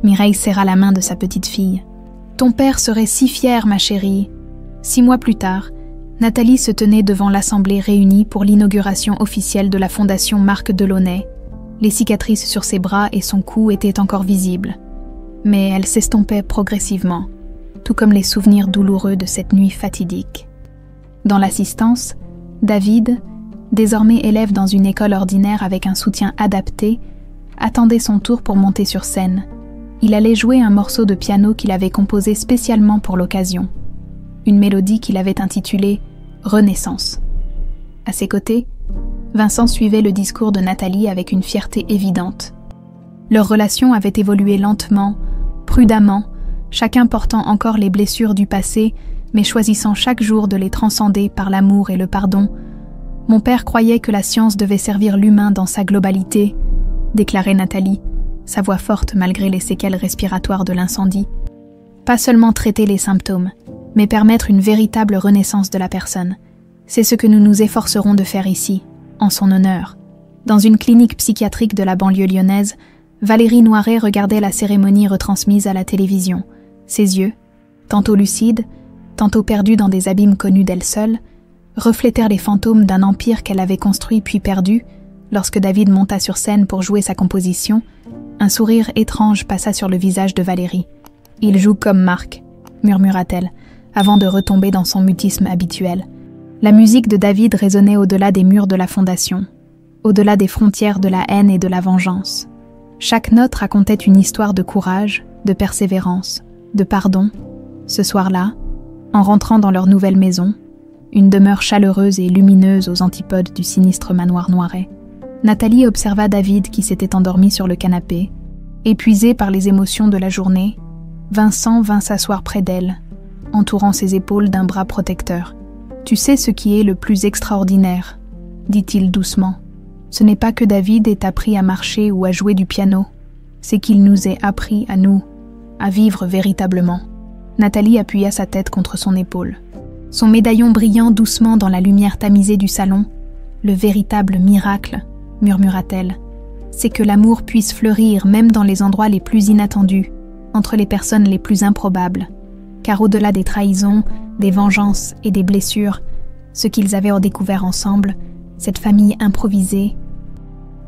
Mireille serra la main de sa petite fille. « Ton père serait si fier, ma chérie. » 6 mois plus tard, Nathalie se tenait devant l'assemblée réunie pour l'inauguration officielle de la fondation Marc Delaunay. Les cicatrices sur ses bras et son cou étaient encore visibles. Mais elles s'estompaient progressivement, tout comme les souvenirs douloureux de cette nuit fatidique. Dans l'assistance, David, désormais élève dans une école ordinaire avec un soutien adapté, attendait son tour pour monter sur scène. Il allait jouer un morceau de piano qu'il avait composé spécialement pour l'occasion, une mélodie qu'il avait intitulée « Renaissance ». À ses côtés, Vincent suivait le discours de Nathalie avec une fierté évidente. Leur relation avait évolué lentement, prudemment, chacun portant encore les blessures du passé, mais choisissant chaque jour de les transcender par l'amour et le pardon. « Mon père croyait que la science devait servir l'humain dans sa globalité », déclarait Nathalie, sa voix forte malgré les séquelles respiratoires de l'incendie. « Pas seulement traiter les symptômes, mais permettre une véritable renaissance de la personne. C'est ce que nous nous efforcerons de faire ici, en son honneur. » Dans une clinique psychiatrique de la banlieue lyonnaise, Valérie Noiret regardait la cérémonie retransmise à la télévision. Ses yeux, tantôt lucides, tantôt perdus dans des abîmes connus d'elle seule, reflétèrent les fantômes d'un empire qu'elle avait construit puis perdu. Lorsque David monta sur scène pour jouer sa composition, un sourire étrange passa sur le visage de Valérie. « Il joue comme Marc », murmura-t-elle, avant de retomber dans son mutisme habituel. La musique de David résonnait au-delà des murs de la fondation, au-delà des frontières de la haine et de la vengeance. Chaque note racontait une histoire de courage, de persévérance, de pardon. Ce soir-là, en rentrant dans leur nouvelle maison, une demeure chaleureuse et lumineuse aux antipodes du sinistre manoir Noiret, Nathalie observa David qui s'était endormi sur le canapé. Épuisé par les émotions de la journée, Vincent vint s'asseoir près d'elle, entourant ses épaules d'un bras protecteur. « Tu sais ce qui est le plus extraordinaire » dit-il doucement. « Ce n'est pas que David ait appris à marcher ou à jouer du piano, c'est qu'il nous ait appris à nous, à vivre véritablement. » Nathalie appuya sa tête contre son épaule. Son médaillon brillant doucement dans la lumière tamisée du salon. « Le véritable miracle » murmura-t-elle, c'est que l'amour puisse fleurir même dans les endroits les plus inattendus, entre les personnes les plus improbables, car au-delà des trahisons, des vengeances et des blessures, ce qu'ils avaient redécouvert ensemble, cette famille improvisée,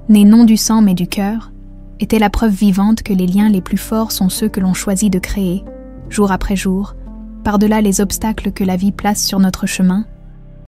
née non du sang mais du cœur, était la preuve vivante que les liens les plus forts sont ceux que l'on choisit de créer, jour après jour, par-delà les obstacles que la vie place sur notre chemin,